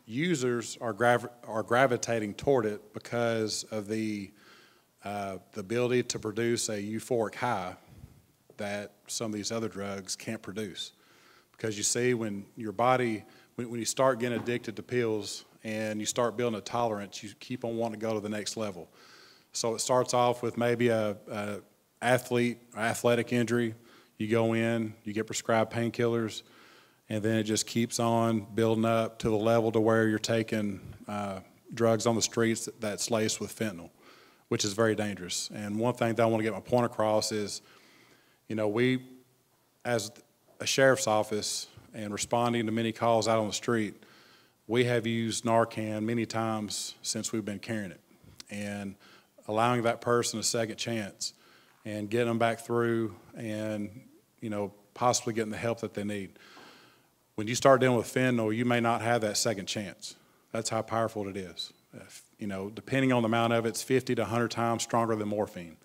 Users are gravitating toward it because of the ability to produce a euphoric high that some of these other drugs can't produce. Because you see, when your body when you start getting addicted to pills and you start building a tolerance, you keep on wanting to go to the next level. So it starts off with maybe a athletic injury. You go in, you get prescribed painkillers, and then it just keeps on building up to the level to where you're taking drugs on the streets that's laced with fentanyl, which is very dangerous. And one thing that I want to get my point across is, we, as a sheriff's office and responding to many calls out on the street, we have used Narcan many times since we've been carrying it. And allowing that person a second chance and getting them back through and, possibly getting the help that they need. When you start dealing with fentanyl, you may not have that second chance. That's how powerful it is. Depending on the amount of it, it's 50 to 100 times stronger than morphine.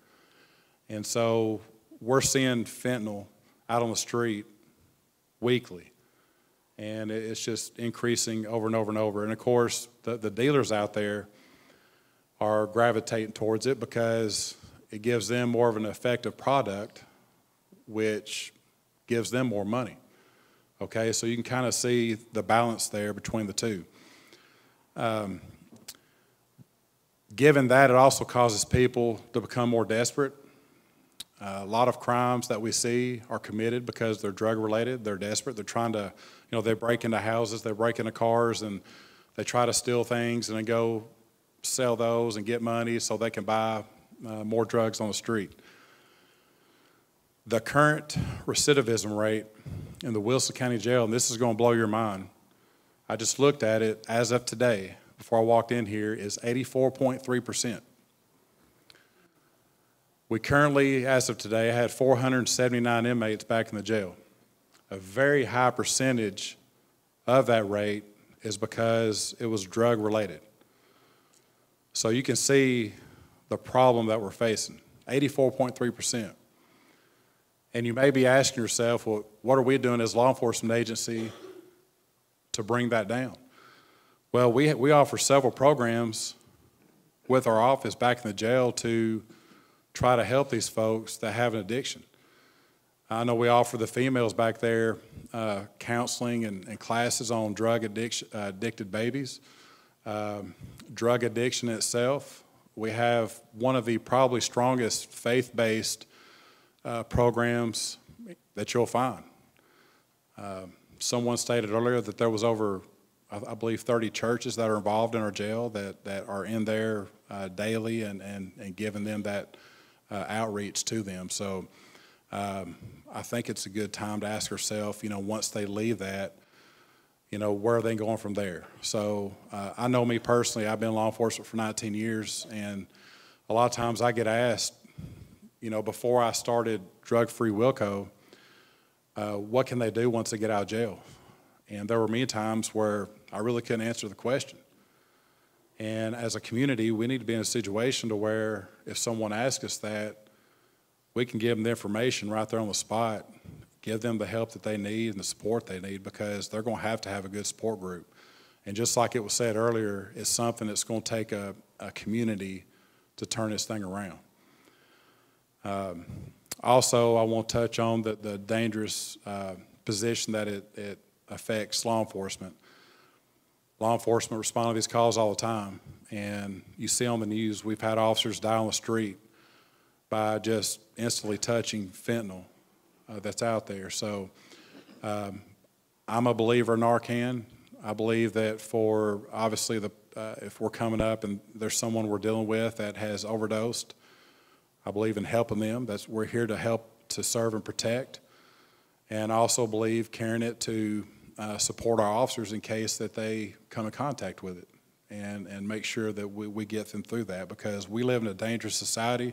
And so we're seeing fentanyl out on the street weekly. And it's just increasing over and over and over. And of course, the dealers out there are gravitating towards it because it gives them more of an effective product, which gives them more money. Okay, so you can kind of see the balance there between the two. Given that, it also causes people to become more desperate. A lot of crimes that we see are committed because they're drug-related. They're desperate. They're trying to, they break into houses, they break into cars, and they try to steal things and then go sell those and get money so they can buy more drugs on the street. The current recidivism rate in the Wilson County Jail, and this is going to blow your mind, I just looked at it as of today, before I walked in here, is 84.3%. We currently, as of today, had 479 inmates back in the jail. A very high percentage of that rate is because it was drug-related. So you can see the problem that we're facing, 84.3%. And you may be asking yourself, well, what are we doing as a law enforcement agency to bring that down? Well, we offer several programs with our office back in the jail to try to help these folks that have an addiction. I know we offer the females back there counseling and classes on drug addiction, addicted babies, drug addiction itself. We have one of the probably strongest faith-based programs that you'll find. Someone stated earlier that there was over, I believe, 30 churches that are involved in our jail that are in there daily and giving them that outreach to them. So I think it's a good time to ask ourselves, once they leave that, where are they going from there? So I know me personally, I've been in law enforcement for 19 years, and a lot of times I get asked, before I started drug-free WilCo, what can they do once they get out of jail? And there were many times where I really couldn't answer the question. And as a community, we need to be in a situation to where if someone asks us that, we can give them the information right there on the spot, give them the help that they need and the support they need, because they're going to have a good support group. And just like it was said earlier, it's something that's going to take a community to turn this thing around. Also, I want to touch on the dangerous position that it affects law enforcement. Law enforcement respond to these calls all the time, and you see on the news, we've had officers die on the street by just instantly touching fentanyl that's out there. So I'm a believer in Narcan. I believe that for, obviously, if we're coming up and there's someone we're dealing with that has overdosed, I believe in helping them. We're here to help, to serve and protect. And I also believe carrying it to support our officers in case that they come in contact with it, and make sure that we get them through that, because we live in a dangerous society,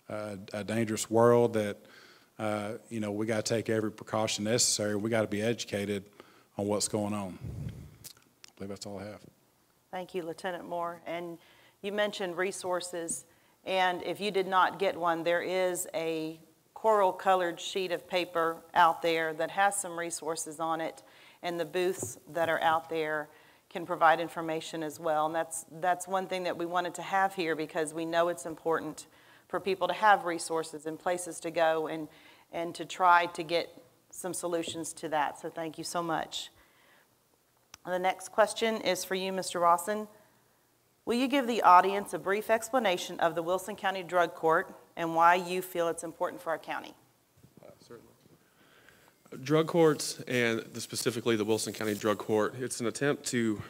a dangerous world that, we got to take every precaution necessary. We got to be educated on what's going on. I believe that's all I have. Thank you, Lieutenant Moore. And you mentioned resources, and if you did not get one, there is a coral-colored sheet of paper out there that has some resources on it, and the booths that are out there can provide information as well. And that's one thing that we wanted to have here, because we know it's important for people to have resources and places to go and to try to get some solutions to that. So thank you so much. The next question is for you, Mr. Rawson. Will you give the audience a brief explanation of the Wilson County Drug Court and why you feel it's important for our county? Certainly. Drug courts, and specifically the Wilson County Drug Court, it's an attempt to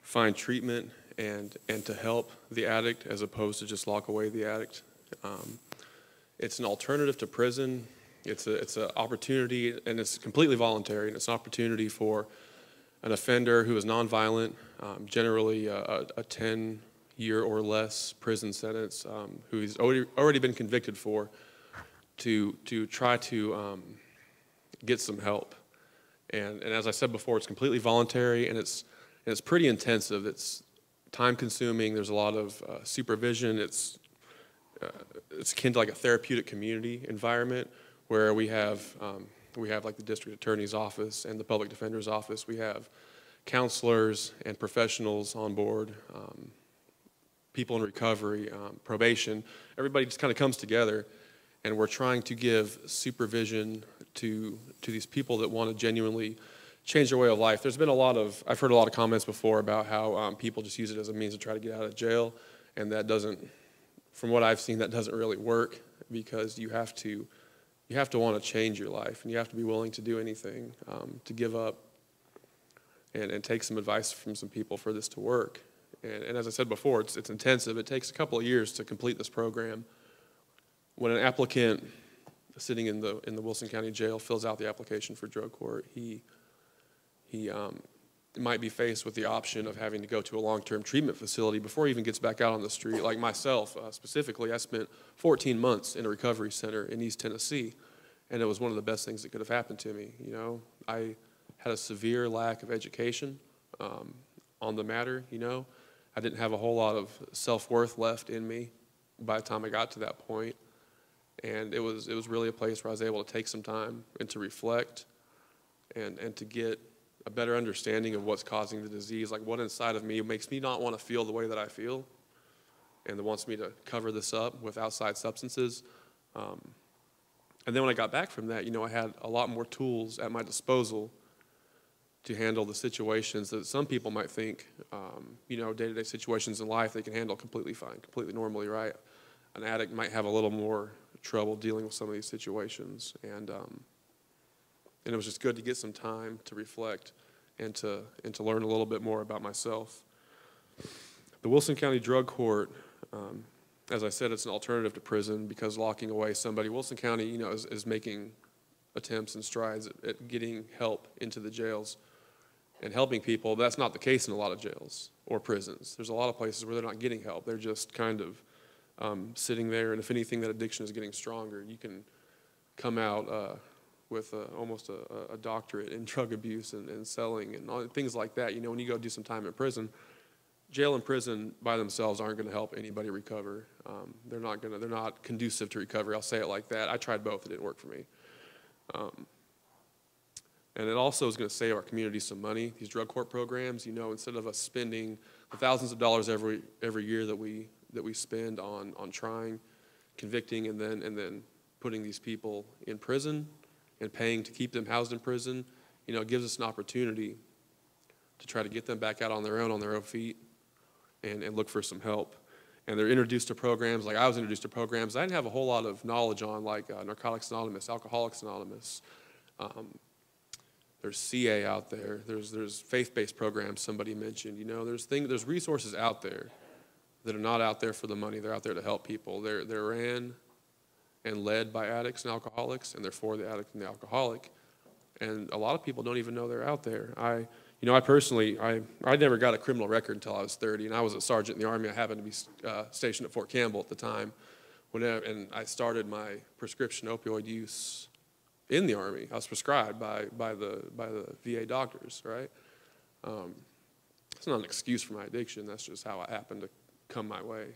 find treatment and to help the addict as opposed to just lock away the addict. It's an alternative to prison. It's an opportunity, and it's completely voluntary, and it's an opportunity for an offender who is nonviolent, generally a 10-year or less prison sentence, who he's already been convicted for, to try to get some help. And as I said before, it's completely voluntary, and it's pretty intensive. It's time-consuming. There's a lot of supervision. It's akin to like a therapeutic community environment where we have like the district attorney's office and the public defender's office. We have counselors and professionals on board, people in recovery, probation. Everybody just kind of comes together, and we're trying to give supervision to these people that want to genuinely change their way of life. I've heard a lot of comments before about how people just use it as a means to try to get out of jail, and that doesn't, from what I've seen, that doesn't really work, because you have to want to change your life, and you have to be willing to do anything, to give up and take some advice from some people for this to work. And as I said before, it's intensive. It takes a couple of years to complete this program. When an applicant sitting in the Wilson County Jail fills out the application for drug court, he might be faced with the option of having to go to a long-term treatment facility before he even gets back out on the street. Like myself, specifically, I spent 14 months in a recovery center in East Tennessee, and it was one of the best things that could have happened to me. You know, I had a severe lack of education on the matter. You know, I didn't have a whole lot of self-worth left in me by the time I got to that point, and it was really a place where I was able to take some time and to reflect and to get a better understanding of what's causing the disease, like what inside of me makes me not want to feel the way that I feel, and that wants me to cover this up with outside substances. And then when I got back from that, you know, I had a lot more tools at my disposal to handle the situations that some people might think, you know, day-to-day situations in life they can handle completely fine, completely normally, right? An addict might have a little more trouble dealing with some of these situations, and it was just good to get some time to reflect and to learn a little bit more about myself. The Wilson County Drug Court, as I said, it's an alternative to prison because locking away somebody, Wilson County, you know, is making attempts and strides at getting help into the jails and helping people. But that's not the case in a lot of jails or prisons. There's a lot of places where they're not getting help. They're just kind of sitting there, and if anything, that addiction is getting stronger. You can come out with almost a doctorate in drug abuse and selling and all, things like that. You know, when you go do some time in prison, jail and prison by themselves aren't going to help anybody recover. They're not conducive to recovery. I'll say it like that. I tried both. It didn't work for me. And it also is going to save our community some money. These drug court programs, you know, instead of us spending the thousands of dollars every year that we spend on trying, convicting, and then putting these people in prison and paying to keep them housed in prison, you know, it gives us an opportunity to try to get them back out on their own feet and look for some help. And they're introduced to programs, like I was introduced to programs I didn't have a whole lot of knowledge on, like Narcotics Anonymous, Alcoholics Anonymous. There's CA out there. There's faith-based programs somebody mentioned. You know, there's resources out there that are not out there for the money. They're out there to help people. They're ran and led by addicts and alcoholics, and they're for the addict and the alcoholic. And a lot of people don't even know they're out there. I personally, I never got a criminal record until I was 30, and I was a sergeant in the Army. I happened to be stationed at Fort Campbell at the time, and I started my prescription opioid use in the Army. I was prescribed by the VA doctors, right? It's not an excuse for my addiction. That's just how it happened to come my way,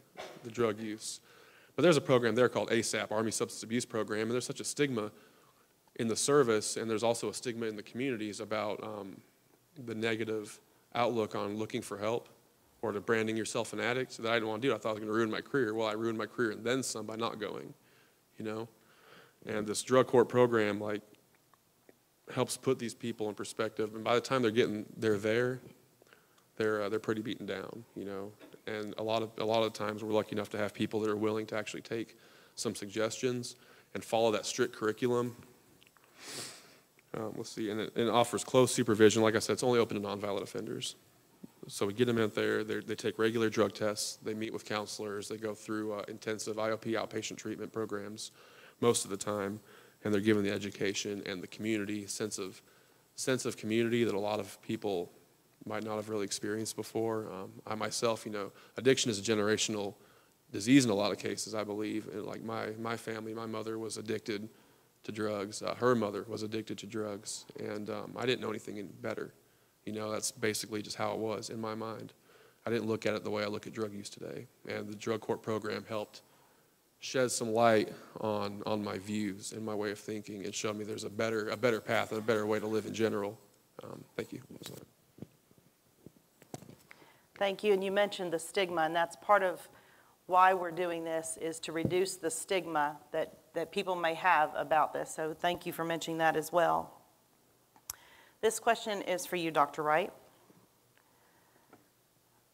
the drug use. But there's a program there called ASAP, Army Substance Abuse Program, and there's such a stigma in the service, and there's also a stigma in the communities about the negative outlook on looking for help or to branding yourself an addict, so that I didn't want to do it. I thought I was going to ruin my career. Well, I ruined my career and then some by not going, you know? And this drug court program, like, helps put these people in perspective. And by the time they're there, they're pretty beaten down, you know. And a lot of times we're lucky enough to have people that are willing to actually take some suggestions and follow that strict curriculum. Let's see, and it offers close supervision. Like I said, it's only open to nonviolent offenders. So we get them in there, they take regular drug tests, they meet with counselors, they go through intensive IOP outpatient treatment programs most of the time, and they're given the education and the community, sense of community that a lot of people might not have really experienced before. I myself, you know, addiction is a generational disease in a lot of cases, I believe. And like my family, my mother was addicted to drugs. Her mother was addicted to drugs, and I didn't know anything any better. You know, that's basically just how it was in my mind. I didn't look at it the way I look at drug use today. And the drug court program helped shed some light on my views and my way of thinking and showed me there's a better path and a better way to live in general. Thank you. Thank you. And you mentioned the stigma, and that's part of why we're doing this, is to reduce the stigma that people may have about this. So thank you for mentioning that as well. This question is for you, Dr. Wright.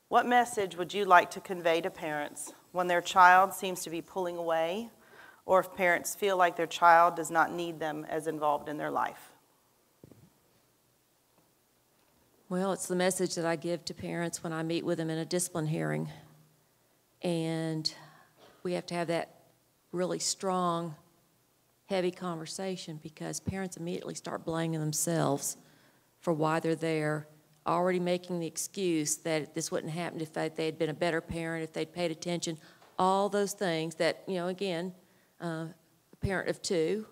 What message would you like to convey to parents when their child seems to be pulling away, or if parents feel like their child does not need them as involved in their life? Well, it's the message that I give to parents when I meet with them in a discipline hearing. And we have to have that really strong, heavy conversation, because parents immediately start blaming themselves for why they're there, already making the excuse that this wouldn't happen if they had been a better parent, if they'd paid attention, all those things that, you know, again, a parent of two,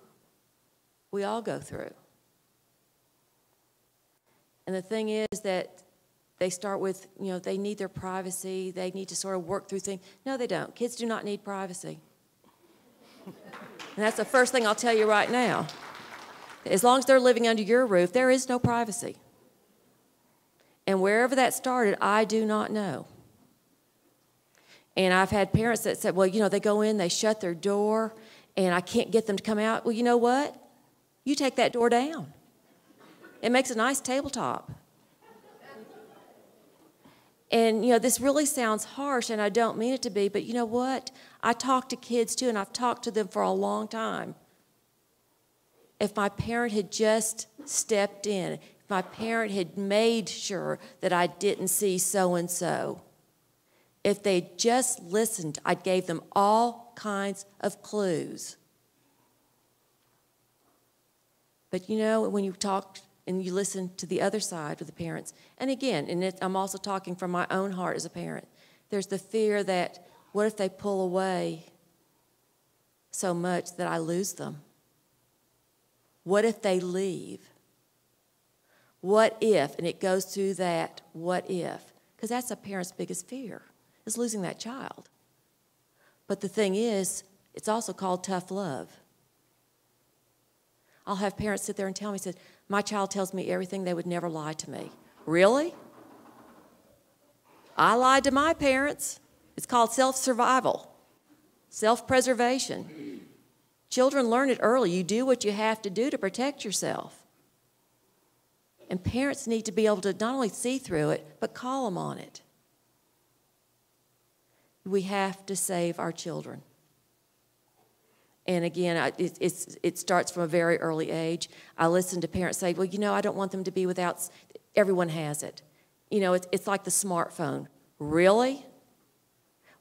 we all go through. And the thing is that they start with, you know, they need their privacy, they need to sort of work through things. No, they don't. Kids do not need privacy. And that's the first thing I'll tell you right now. As long as they're living under your roof, there is no privacy. And wherever that started, I do not know. And I've had parents that said, well, you know, they go in, they shut their door, and I can't get them to come out. Well, you know what? You take that door down. It makes a nice tabletop. And, you know, this really sounds harsh, and I don't mean it to be, but you know what? I talk to kids, too, and I've talked to them for a long time. If my parent had just stepped in, if my parent had made sure that I didn't see so-and-so, if they just listened, I gave them all kinds of clues. But you know, when you talk and you listen to the other side with the parents, and again, I'm also talking from my own heart as a parent, there's the fear that what if they pull away so much that I lose them? What if they leave? What if, and it goes through that, what if? Because that's a parent's biggest fear, is losing that child. But the thing is, it's also called tough love. I'll have parents sit there and tell me, said, my child tells me everything, they would never lie to me. Really? I lied to my parents. It's called self-survival, self-preservation. Children learn it early. You do what you have to do to protect yourself. And parents need to be able to not only see through it, but call them on it. We have to save our children. And again, it starts from a very early age. I listen to parents say, well, you know, I don't want them to be without, everyone has it. You know, it's like the smartphone. Really?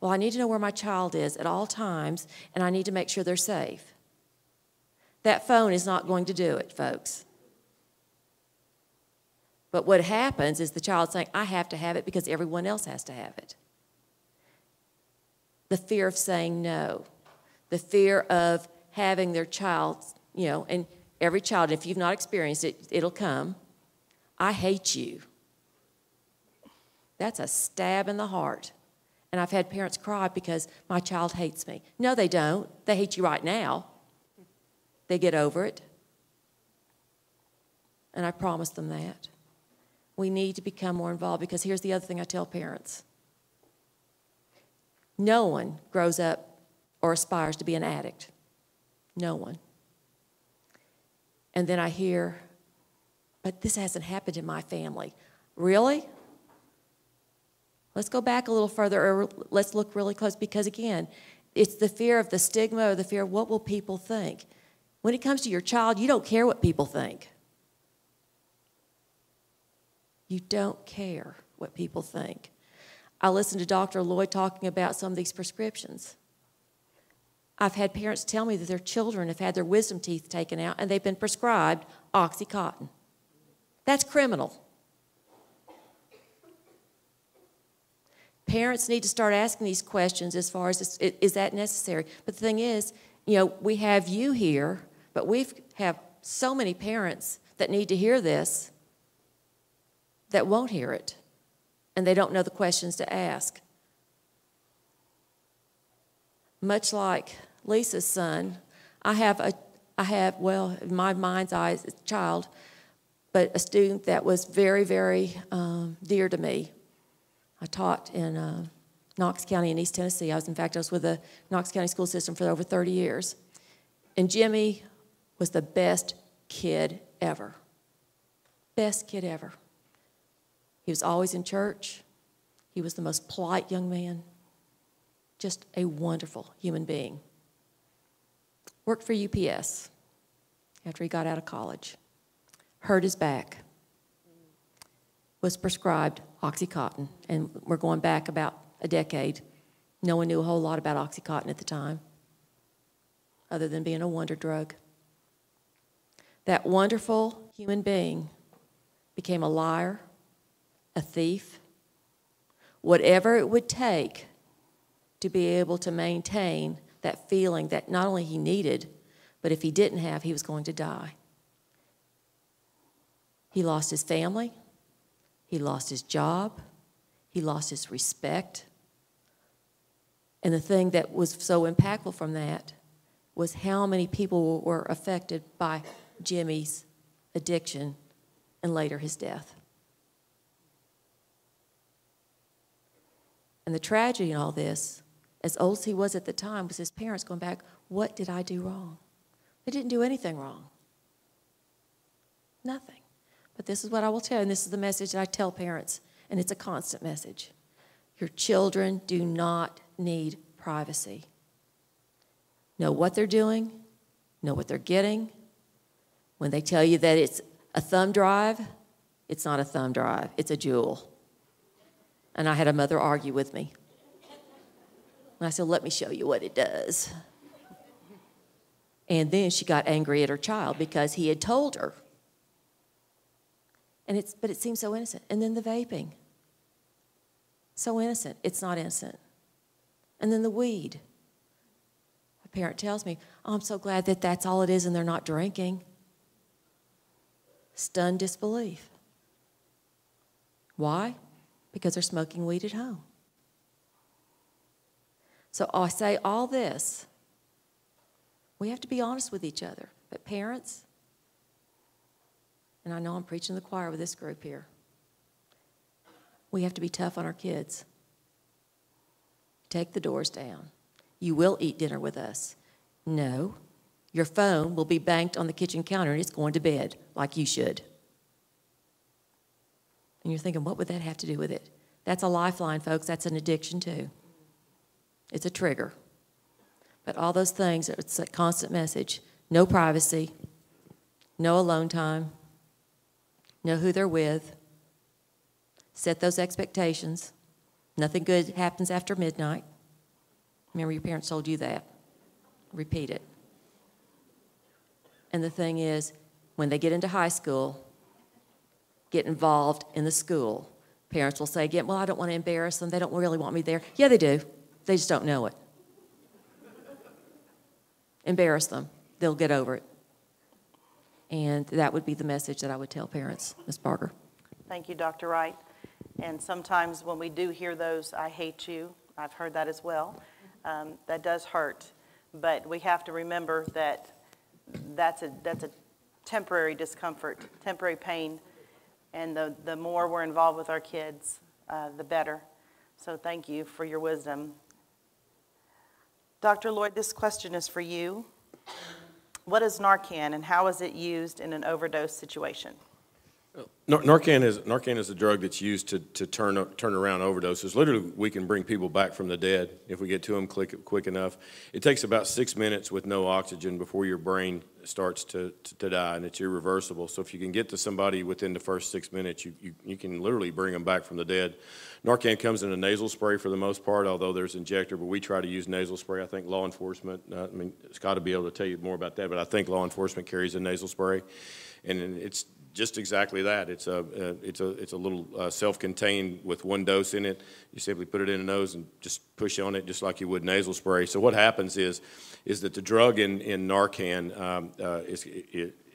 Well, I need to know where my child is at all times, and I need to make sure they're safe. That phone is not going to do it, folks. But what happens is the child saying, I have to have it because everyone else has to have it. The fear of saying no. The fear of having their child, you know, and every child, if you've not experienced it, it'll come. I hate you. That's a stab in the heart. And I've had parents cry because my child hates me. No, they don't. They hate you right now. They get over it. And I promise them that. We need to become more involved, because here's the other thing I tell parents. No one grows up or aspires to be an addict. No one. And then I hear, but this hasn't happened in my family. Really? Let's go back a little further, or let's look really close, because again, it's the fear of the stigma or the fear of what will people think. When it comes to your child, you don't care what people think. You don't care what people think. I listened to Dr. Lloyd talking about some of these prescriptions. I've had parents tell me that their children have had their wisdom teeth taken out and they've been prescribed OxyContin. That's criminal. Parents need to start asking these questions as far as, is that necessary? But the thing is, we have you here, but we have so many parents that need to hear this that won't hear it, and they don't know the questions to ask. Much like Lisa's son, I have, well, in my mind's eye, as a child, but a student that was very, very dear to me. I taught in Knox County in East Tennessee. I was with the Knox County school system for over 30 years. And Jimmy was the best kid ever. Best kid ever. He was always in church. He was the most polite young man. Just a wonderful human being. Worked for UPS after he got out of college. Hurt his back. Was prescribed OxyContin, and we're going back about a decade. No one knew a whole lot about OxyContin at the time, other than being a wonder drug. That wonderful human being became a liar, a thief, whatever it would take to be able to maintain that feeling that not only he needed, but if he didn't have, he was going to die. He lost his family. He lost his job. He lost his respect. And the thing that was so impactful from that was how many people were affected by Jimmy's addiction and later his death. And the tragedy in all this, as old as he was at the time, was his parents going back, what did I do wrong? They didn't do anything wrong. Nothing. But this is what I will tell you, and this is the message that I tell parents, and it's a constant message. Your children do not need privacy. Know what they're doing, know what they're getting. When they tell you that it's a thumb drive, it's not a thumb drive, it's a jewel. And I had a mother argue with me. And I said, let me show you what it does. And then she got angry at her child because he had told her. But it seems so innocent. And then the vaping. So innocent. It's not innocent. And then the weed. A parent tells me, oh, I'm so glad that that's all it is and they're not drinking. Stunned disbelief. Why? Because they're smoking weed at home. So I say all this. We have to be honest with each other. But parents, and I know I'm preaching to the choir with this group here, we have to be tough on our kids. Take the doors down. You will eat dinner with us. No, your phone will be banked on the kitchen counter and it's going to bed like you should. And you're thinking, what would that have to do with it? That's a lifeline, folks. That's an addiction too. It's a trigger. But all those things, it's a constant message. No privacy, no alone time, know who they're with, set those expectations. Nothing good happens after midnight. Remember your parents told you that. Repeat it. And the thing is, when they get into high school, get involved in the school. Parents will say again, well, I don't want to embarrass them. They don't really want me there. Yeah, they do. They just don't know it. Embarrass them. They'll get over it. And that would be the message that I would tell parents, Ms. Barker. Thank you, Dr. Wright. And sometimes when we do hear those, I hate you, I've heard that as well. That does hurt. But we have to remember that that's a temporary discomfort, temporary pain. And the more we're involved with our kids, the better. So thank you for your wisdom. Dr. Lloyd, this question is for you. What is Narcan and how is it used in an overdose situation? Narcan is a drug that's used to turn around overdoses. Literally, we can bring people back from the dead if we get to them quick enough. It takes about 6 minutes with no oxygen before your brain starts to die, and it's irreversible. So if you can get to somebody within the first 6 minutes, you can literally bring them back from the dead. Narcan comes in a nasal spray for the most part, although there's injector, but we try to use nasal spray. I think law enforcement, Scott will be able to tell you more about that, but I think law enforcement carries a nasal spray, and it's just exactly that. It's a little self-contained with one dose in it. You simply put it in the nose and just push on it just like you would nasal spray. So what happens is that the drug in Narcan,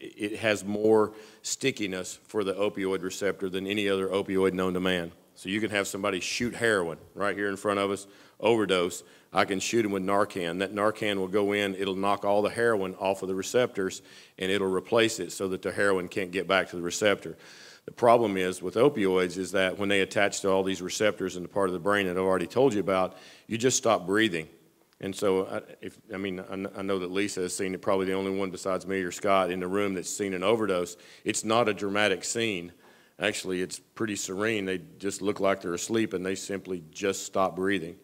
it has more stickiness for the opioid receptor than any other opioid known to man. So you can have somebody shoot heroin right here in front of us, overdose. I can shoot them with Narcan. That Narcan will go in, it'll knock all the heroin off of the receptors, and it'll replace it so that the heroin can't get back to the receptor. The problem is with opioids is that when they attach to all these receptors in the part of the brain that I've already told you about, you just stop breathing. And so, I know that Lisa has seen it, probably the only one besides me or Scott in the room that's seen an overdose. It's not a dramatic scene. Actually, it's pretty serene. They just look like they're asleep, and they simply just stop breathing.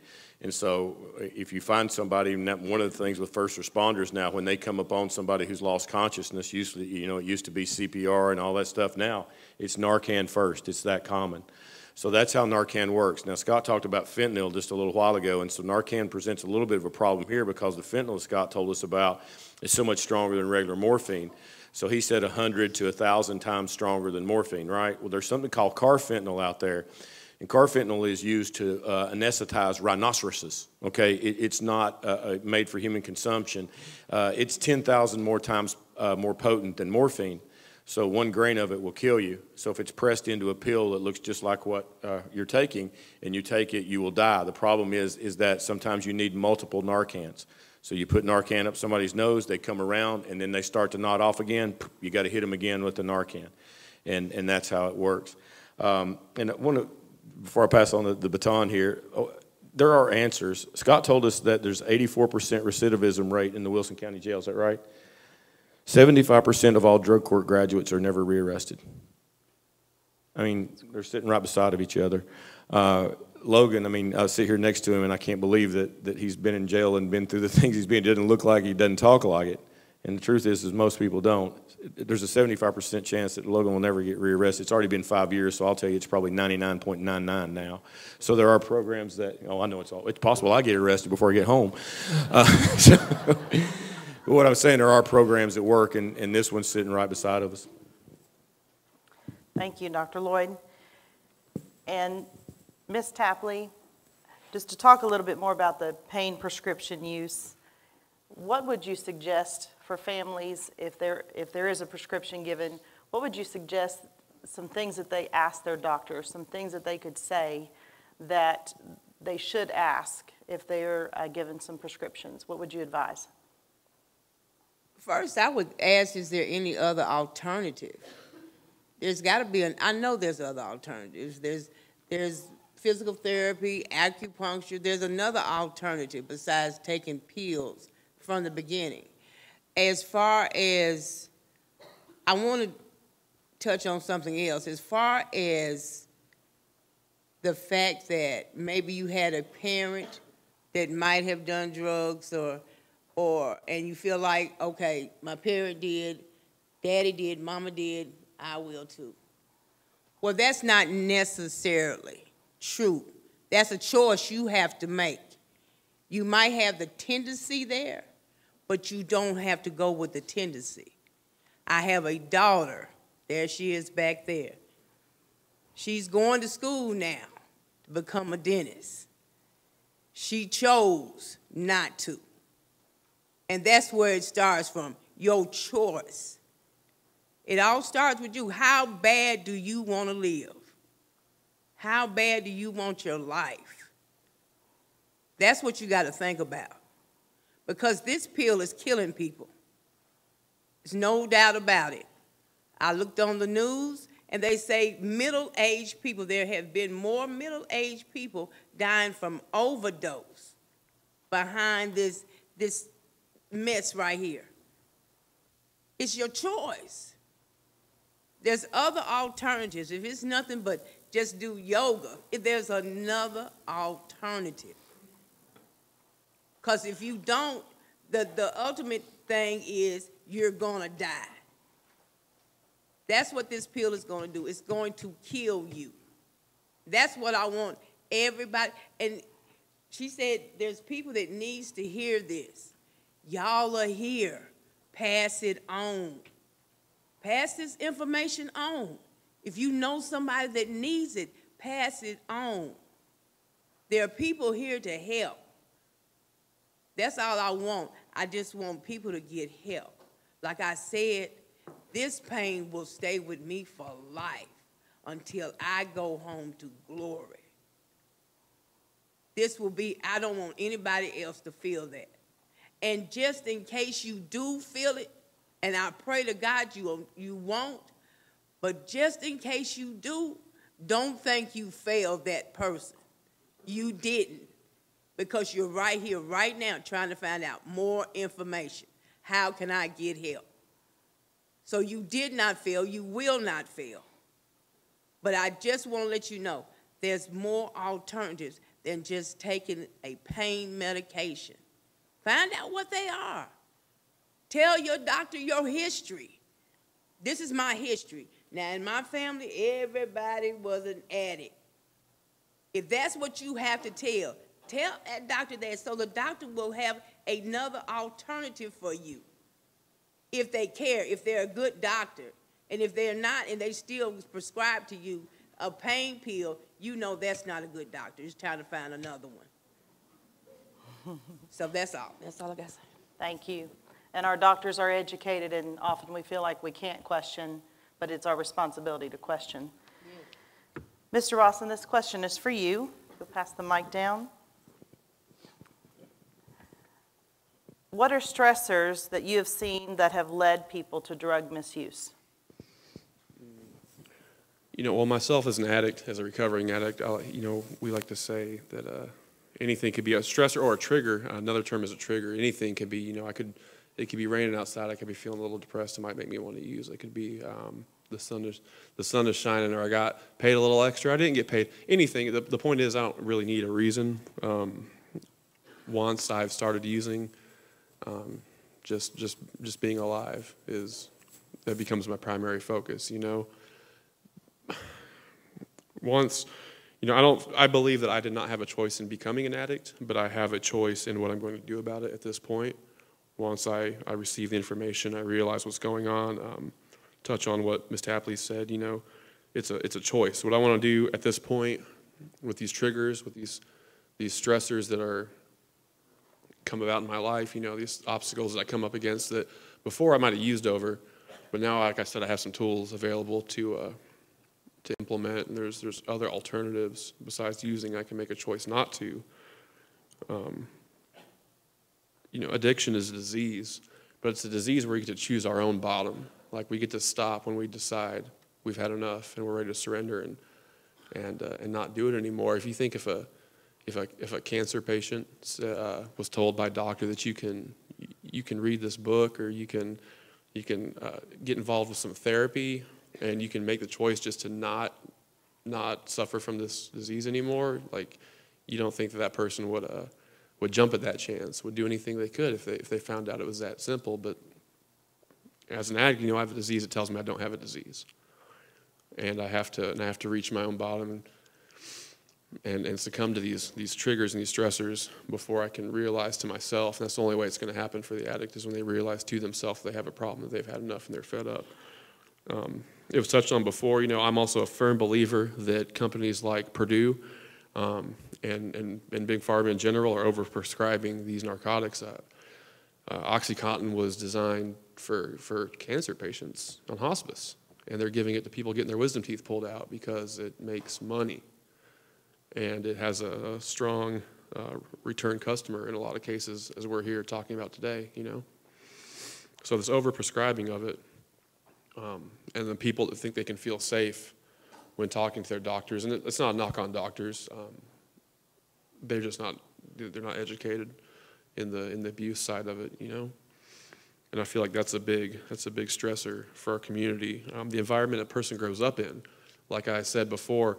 And so if you find somebody, and one of the things with first responders now, when they come upon somebody who's lost consciousness, usually, it used to be CPR and all that stuff. Now it's Narcan first. It's that common. So that's how Narcan works. Now, Scott talked about fentanyl just a little while ago, and so Narcan presents a little bit of a problem here because the fentanyl Scott told us about is so much stronger than regular morphine. So he said 100 to 1,000 times stronger than morphine, right? Well, there's something called carfentanil out there. And carfentanil is used to anesthetize rhinoceroses, okay? It's not made for human consumption. It's 10,000 more times more potent than morphine. So 1 grain of it will kill you. So if it's pressed into a pill that looks just like what you're taking, and you take it, you will die. The problem is that sometimes you need multiple Narcans. So you put Narcan up somebody's nose, they come around, and then they start to nod off again. You got to hit them again with the Narcan. And that's how it works. And I want to, before I pass on the baton here, there are answers. Scott told us that there's 84% recidivism rate in the Wilson County Jail. Is that right? 75% of all drug court graduates are never rearrested. I mean, they're sitting right beside of each other. Logan, I sit here next to him, and I can't believe that he's been in jail and been through the things he's been. It doesn't look like he doesn't talk like it. And the truth is most people don't. There's a 75% chance that Logan will never get rearrested. It's already been 5 years, so I'll tell you it's probably 99.99 now. So there are programs that, I know it's possible I get arrested before I get home. But what I'm saying, there are programs that work, and this one's sitting right beside of us. Thank you, Dr. Lloyd. And Ms. Tapley, just to talk a little bit more about the pain prescription use, what would you suggest for families if there is a prescription given? What would you suggest some things that they ask their doctor, some things that they could say that they should ask if they're given some prescriptions? What would you advise? First, I would ask, is there any other alternative? There's got to be I know there's other alternatives. There's physical therapy, acupuncture. There's another alternative besides taking pills from the beginning. As far as, I want to touch on something else. As far as the fact that maybe you had a parent that might have done drugs and you feel like, okay, my parent did, daddy did, mama did, I will too. Well, that's not necessarily true. That's a choice you have to make. You might have the tendency there, but you don't have to go with the tendency. I have a daughter. There she is back there. She's going to school now to become a dentist. She chose not to. And that's where it starts from, your choice. It all starts with you. How bad do you want to live? How bad do you want your life? That's what you got to think about. Because this pill is killing people. There's no doubt about it. I looked on the news, and they say middle-aged people, there have been more middle-aged people dying from overdose behind this mess right here. It's your choice. There's other alternatives. If it's nothing but just do yoga, if there's another alternative. Because if you don't, the ultimate thing is you're going to die. That's what this pill is going to do. It's going to kill you. That's what I want everybody. And she said there's people that needs to hear this. Y'all are here. Pass it on. Pass this information on. If you know somebody that needs it, pass it on. There are people here to help. That's all I want. I just want people to get help. Like I said, this pain will stay with me for life until I go home to glory. This will be, I don't want anybody else to feel that. And just in case you do feel it, and I pray to God you won't, but just in case you do, don't think you failed that person. You didn't, because you're right here, right now, trying to find out more information. How can I get help? So you did not fail, you will not fail. But I just want to let you know, there's more alternatives than just taking a pain medication. Find out what they are. Tell your doctor your history. This is my history. Now, in my family, everybody was an addict. If that's what you have to tell that doctor that, so the doctor will have another alternative for you. If they care, if they're a good doctor. And if they're not, and they still prescribe to you a pain pill, you know that's not a good doctor. It's time to find another one. So that's all. That's all I got to say. Thank you. And our doctors are educated, and often we feel like we can't question, but it's our responsibility to question. Yeah. Mr. Rawson, this question is for you. We'll pass the mic down. What are stressors that you have seen that have led people to drug misuse? You know, well, myself as an addict, as a recovering addict, you know, we like to say that anything could be a stressor or a trigger. Another term is a trigger. Anything could be, you know, it could be raining outside. I could be feeling a little depressed. It might make me want to use. It could be the sun is shining, or I got paid a little extra. I didn't get paid. Anything. The point is, I don't really need a reason. Once I've started using, just being alive that becomes my primary focus. You know. Once, you know, I believe that I did not have a choice in becoming an addict, but I have a choice in what I'm going to do about it at this point. Once I receive the information, I realize what's going on. Touch on what Ms. Tapley said, you know, it's a choice. What I want to do at this point with these triggers, with these stressors that come about in my life, you know, these obstacles that I come up against that before I might have used over, but now, like I said, I have some tools available to implement, and there's other alternatives besides using. I can make a choice not to. You know, addiction is a disease, but it's a disease where we get to choose our own bottom. Like, we get to stop when we decide we've had enough and we're ready to surrender and not do it anymore. If you think if a cancer patient was told by a doctor that you can read this book, or you can get involved with some therapy, and you can make the choice just to not suffer from this disease anymore, like, you don't think that person would jump at that chance, would do anything they could if they found out it was that simple. But as an addict, you know, I have a disease that tells me I don't have a disease, and I have to reach my own bottom and succumb to these triggers and these stressors before I can realize to myself. And that's the only way it's going to happen for the addict, is when they realize to themselves they have a problem, that they've had enough and they're fed up. It was touched on before, you know, I'm also a firm believer that companies like Purdue and Big Pharma in general are overprescribing these narcotics. OxyContin was designed for cancer patients on hospice, and they're giving it to people getting their wisdom teeth pulled out because it makes money. And it has a strong return customer in a lot of cases, as we're here talking about today, you know. So this overprescribing of it, and the people that think they can feel safe when talking to their doctors, and it's not a knock on doctors, they're not educated in the abuse side of it, you know. And I feel like that's a big stressor for our community. The environment a person grows up in, like I said before,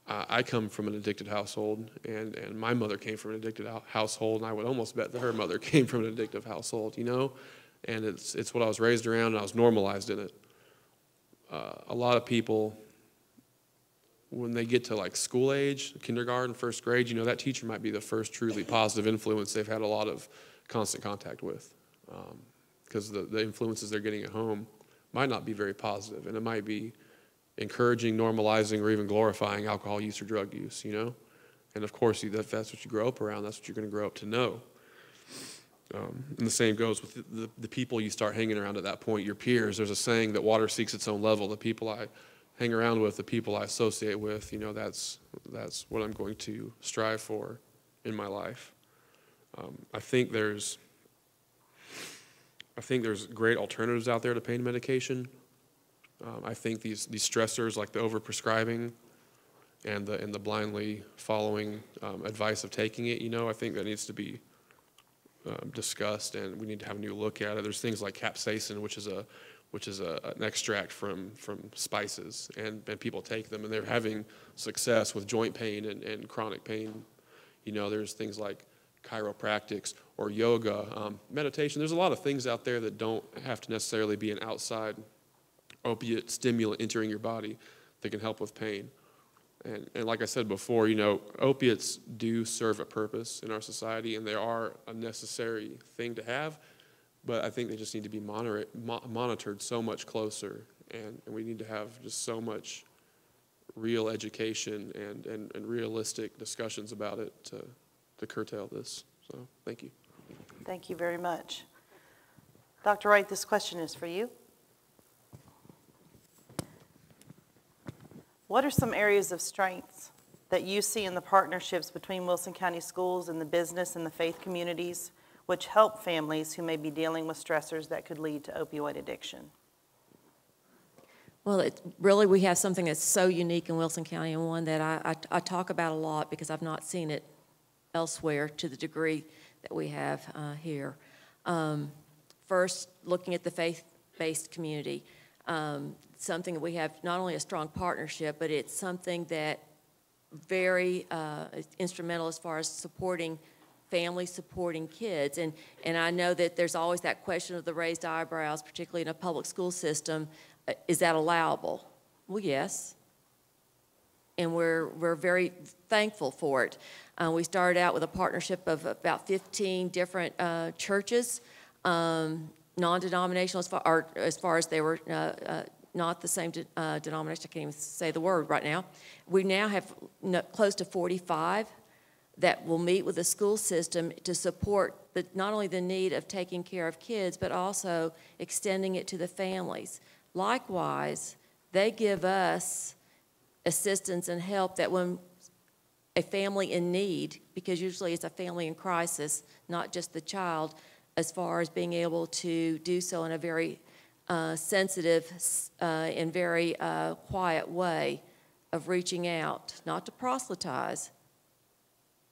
I come from an addicted household, and my mother came from an addicted household, and I would almost bet that her mother came from an addictive household, you know? And it's what I was raised around, and I was normalized in it. A lot of people, when they get to like school age, kindergarten, first grade, you know, that teacher might be the first truly positive influence they've had a lot of constant contact with. Because the influences they're getting at home might not be very positive, and it might be encouraging, normalizing, or even glorifying alcohol use or drug use, you know? And of course, if that's what you grow up around, that's what you're going to grow up to know. And the same goes with the people you start hanging around at that point, your peers. There's a saying that water seeks its own level. The people I hang around with, the people I associate with, you know, that's what I'm going to strive for in my life. I think there's great alternatives out there to pain medication. I think these stressors like the overprescribing and the blindly following advice of taking it, you know, I think that needs to be discussed, and we need to have a new look at it. There's things like capsaicin, which is an extract from spices, and people take them and they're having success with joint pain and chronic pain. You know, there's things like chiropractics or yoga, meditation. There's a lot of things out there that don't have to necessarily be an outside opiate stimulant entering your body that can help with pain. And like I said before, you know, opiates do serve a purpose in our society, and they are a necessary thing to have, but I think they just need to be monitored so much closer, and we need to have just so much real education and realistic discussions about it to curtail this. So thank you. Thank you very much. Dr. Wright, this question is for you. What are some areas of strength that you see in the partnerships between Wilson County Schools and the business and the faith communities which help families who may be dealing with stressors that could lead to opioid addiction? Well, we have something that's so unique in Wilson County, and one that I talk about a lot because I've not seen it elsewhere to the degree that we have here. First, looking at the faith-based community, something that we have not only a strong partnership, but it's something that very instrumental as far as supporting families, supporting kids. And I know that there's always that question of the raised eyebrows, particularly in a public school system. Is that allowable? Well, yes. And we're very thankful for it. We started out with a partnership of about 15 different churches, non-denominational as far as they were not the same denomination. I can't even say the word right now. We now have close to 45 that will meet with the school system to support not only the need of taking care of kids, but also extending it to the families. Likewise, they give us assistance and help that when a family in need, because usually it's a family in crisis, not just the child, as far as being able to do so in a very sensitive and very quiet way of reaching out, not to proselytize,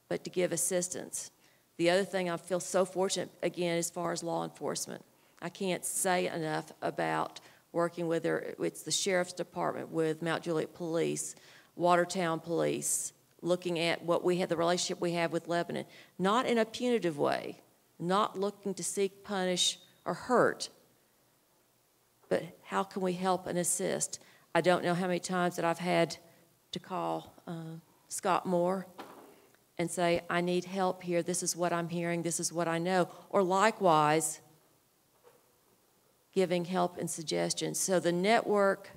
but to give assistance. The other thing I feel so fortunate, again, as far as law enforcement. I can't say enough about working with it's the Sheriff's Department, with Mount Juliet Police, Watertown Police, looking at the relationship we have with Lebanon, not in a punitive way, not looking to seek, punish, or hurt, but how can we help and assist? I don't know how many times that I've had to call Scott Moore and say, I need help here, this is what I'm hearing, this is what I know, or likewise, giving help and suggestions. So the network,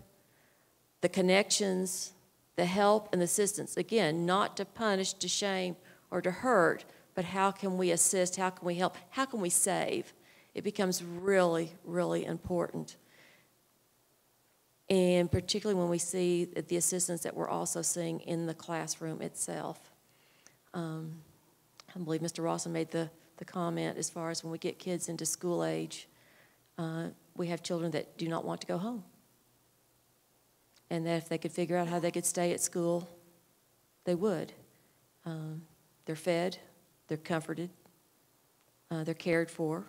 the connections, the help and the assistance, again, not to punish, to shame, or to hurt, but how can we assist, how can we help, how can we save? It becomes really, really important. And particularly when we see the assistance that we're also seeing in the classroom itself. I believe Mr. Rawson made the comment as far as when we get kids into school age, we have children that do not want to go home. And that if they could figure out how they could stay at school, they would. They're fed, they're comforted, they're cared for.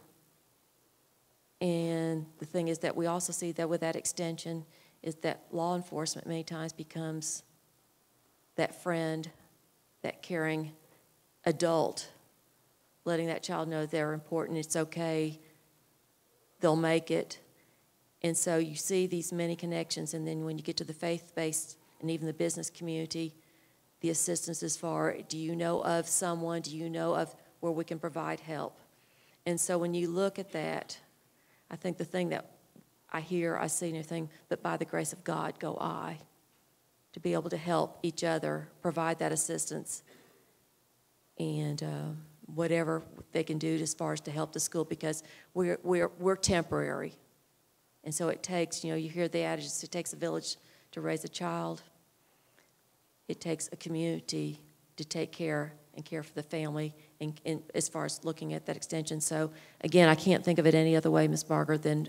And the thing is that we also see that with that extension is that law enforcement many times becomes that friend, that caring adult, letting that child know they're important, it's okay, they'll make it. And so you see these many connections, and then when you get to the faith-based and even the business community, the assistance is far, do you know of someone, do you know of where we can provide help? And so when you look at that, I think the thing that I hear, I see anything, but by the grace of God go I, to be able to help each other, provide that assistance, and whatever they can do as far as to help the school, because we're temporary. And so it takes, you hear the adage, it takes a village to raise a child. It takes a community to take care and care for the family, and as far as looking at that extension. So again, I can't think of it any other way, Ms. Barger, than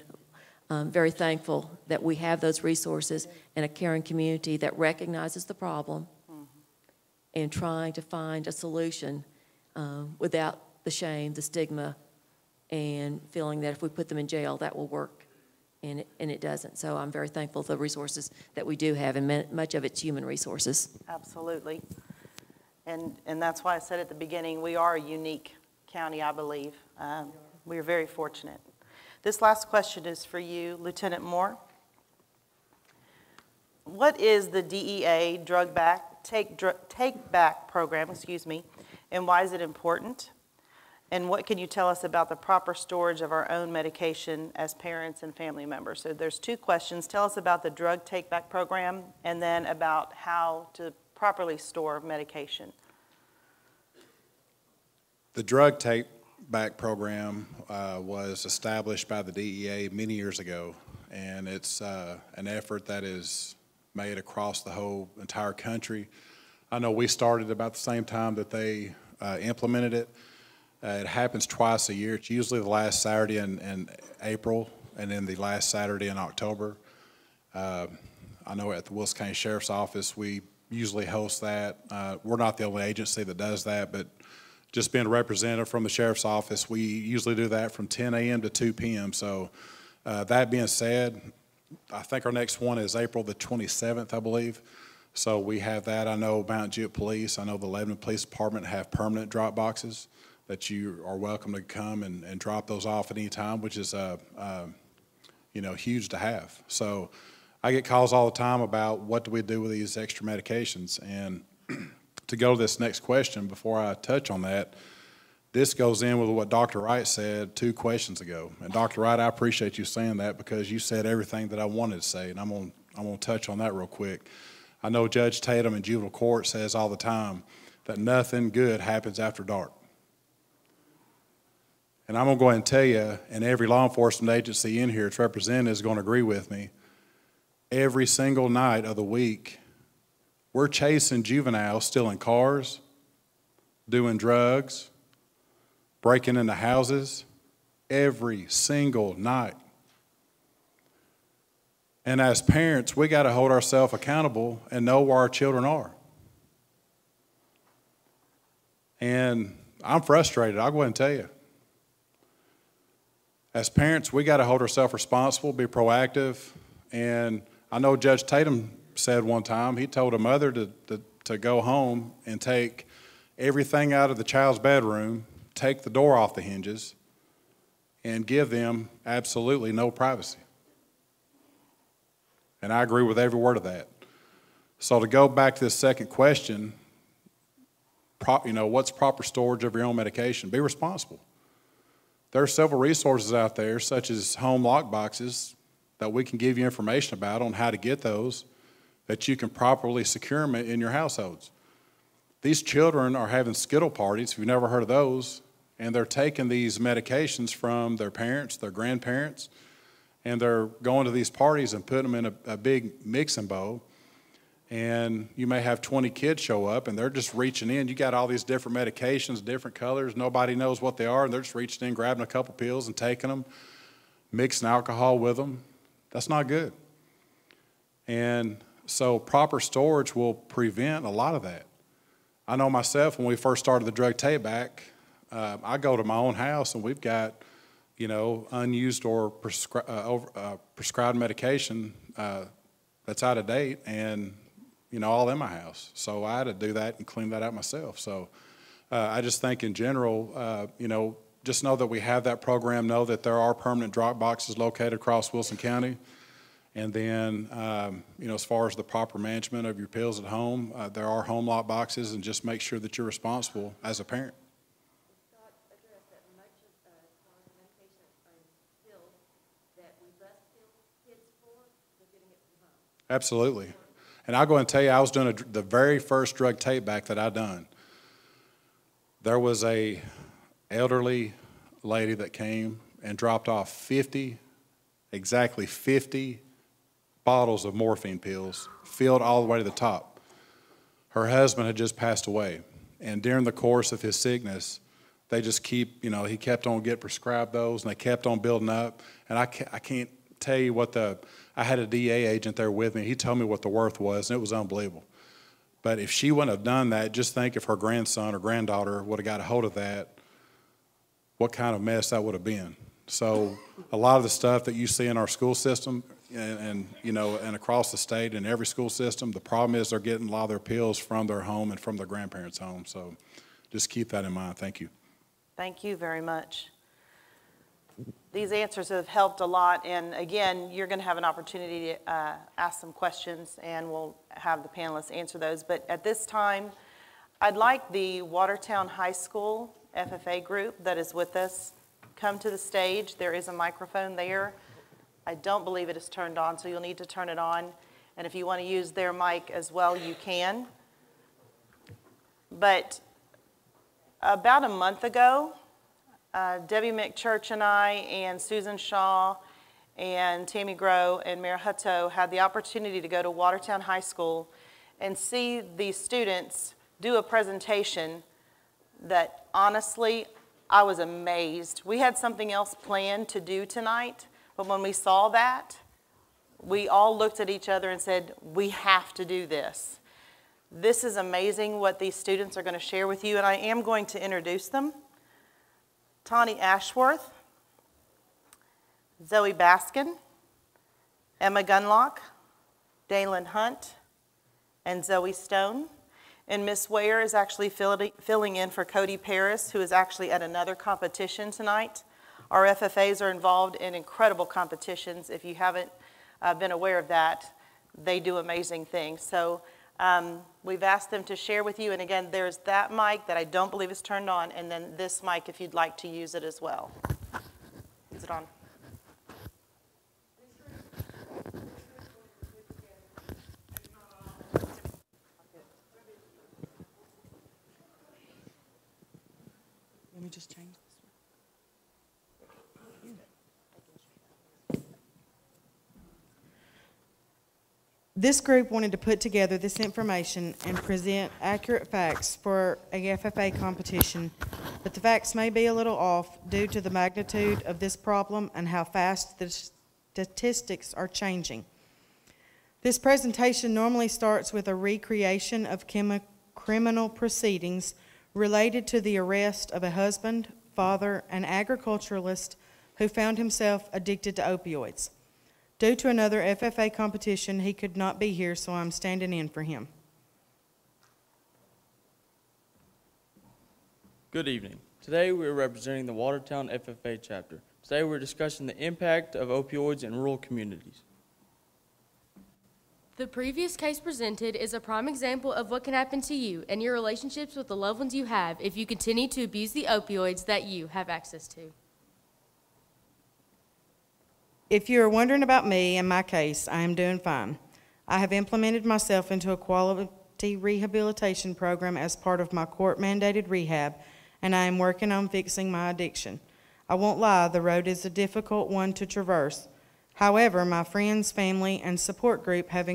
very thankful that we have those resources and a caring community that recognizes the problem and trying to find a solution without the shame, the stigma, and feeling that if we put them in jail, that will work, and it doesn't. So I'm very thankful for the resources that we do have, and much of it's human resources. Absolutely. And that's why I said at the beginning, we are a unique county, I believe. We are very fortunate. This last question is for you, Lieutenant Moore. What is the DEA Take Back program, and why is it important? And what can you tell us about the proper storage of our own medication as parents and family members? So there's two questions. Tell us about the Drug Take Back program, and then about how to properly store medication. The Drug Take Back program was established by the DEA many years ago, and it's an effort that is made across the whole entire country. I know we started about the same time that they implemented it. It happens twice a year. It's usually the last Saturday in April, and then the last Saturday in October. I know at the Wilson County Sheriff's Office we usually host that. We're not the only agency that does that, but just being a representative from the Sheriff's Office, we usually do that from 10 a.m. to 2 p.m. So that being said, I think our next one is April the 27th, I believe. So we have that. I know Mount Juliet Police, I know the Lebanon Police Department have permanent drop boxes that you are welcome to come and drop those off at any time, which is huge to have. So I get calls all the time about what do we do with these extra medications. And to go to this next question, before I touch on that, this goes in with what Dr. Wright said 2 questions ago. And Dr. Wright, I appreciate you saying that, because you said everything that I wanted to say, and I'm gonna touch on that real quick. I know Judge Tatum in juvenile court says all the time that nothing good happens after dark. And I'm gonna go ahead and tell you, and every law enforcement agency in here that's represented is gonna agree with me, every single night of the week, we're chasing juveniles, stealing cars, doing drugs, breaking into houses, every single night. And as parents, we got to hold ourselves accountable and know where our children are. And I'm frustrated, I'll go ahead and tell you. As parents, we got to hold ourselves responsible, be proactive. And I know Judge Tatum said one time, he told a mother to go home and take everything out of the child's bedroom, take the door off the hinges, and give them absolutely no privacy. And I agree with every word of that. So to go back to this second question, what's proper storage of your own medication? Be responsible. There are several resources out there, such as home lock boxes, that we can give you information about on how to get those, that you can properly secure them in your households. These children are having Skittle parties, if you've never heard of those, and they're taking these medications from their parents, their grandparents, and they're going to these parties and putting them in a big mixing bowl. And you may have 20 kids show up, and they're just reaching in. You got all these different medications, different colors. Nobody knows what they are, and they're just reaching in, grabbing a couple pills and taking them, mixing alcohol with them. That's not good. And so proper storage will prevent a lot of that. I know myself, when we first started the Drug Take Back, I go to my own house, and we've got, unused or prescribed medication that's out of date, and all in my house. So I had to do that and clean that out myself. So I just think in general, just know that we have that program. Know that there are permanent drop boxes located across Wilson County. And then, as far as the proper management of your pills at home, there are home lock boxes, and just make sure that you're responsible as a parent. Absolutely. And I'll go and tell you, I was doing the very first drug take back that I done. There was a elderly lady that came and dropped off exactly 50 bottles of morphine pills, filled all the way to the top. Her husband had just passed away, and during the course of his sickness, they just keep, he kept on getting prescribed those, and they kept on building up. And I can't tell you what I had a DA agent there with me. He told me what the worth was, and it was unbelievable. But if she wouldn't have done that, just think if her grandson or granddaughter would have got a hold of that, what kind of mess that would have been. So a lot of the stuff that you see in our school system and across the state in every school system, the problem is they're getting a lot of their pills from their home and from their grandparents' home. So just keep that in mind. Thank you. Thank you very much. These answers have helped a lot, and again, you're going to have an opportunity to ask some questions, and we'll have the panelists answer those. But at this time, I'd like the Watertown High School FFA group that is with us come to the stage. There is a microphone there. I don't believe it is turned on, so you'll need to turn it on. And if you want to use their mic as well, you can. But about a month ago, Debbie McChurch and I and Susan Shaw and Tammy Groh and Mayor Hutto had the opportunity to go to Watertown High School and see the students do a presentation that honestly, I was amazed. We had something else planned to do tonight, but when we saw that, we all looked at each other and said, we have to do this. This is amazing what these students are going to share with you, and I am going to introduce them. Tawny Ashworth, Zoe Baskin, Emma Gunlock, Daylin Hunt, and Zoe Stone. And Miss Ware is actually filling in for Cody Paris, who is actually at another competition tonight. Our FFAs are involved in incredible competitions. If you haven't been aware of that, they do amazing things. So we've asked them to share with you. And again, there's that mic that I don't believe is turned on, and then this mic if you'd like to use it as well. Is it on? Let me just change this. This group wanted to put together this information and present accurate facts for a FFA competition, but the facts may be a little off due to the magnitude of this problem and how fast the statistics are changing. This presentation normally starts with a recreation of criminal proceedings related to the arrest of a husband, father, and agriculturalist who found himself addicted to opioids. Due to another FFA competition, he could not be here, so I'm standing in for him. Good evening. Today we are representing the Watertown FFA chapter. Today we're discussing the impact of opioids in rural communities. The previous case presented is a prime example of what can happen to you and your relationships with the loved ones you have if you continue to abuse the opioids that you have access to. If you are wondering about me and my case, I am doing fine. I have implemented myself into a quality rehabilitation program as part of my court-mandated rehab, and I am working on fixing my addiction. I won't lie, the road is a difficult one to traverse. However, my friends, family, and support group have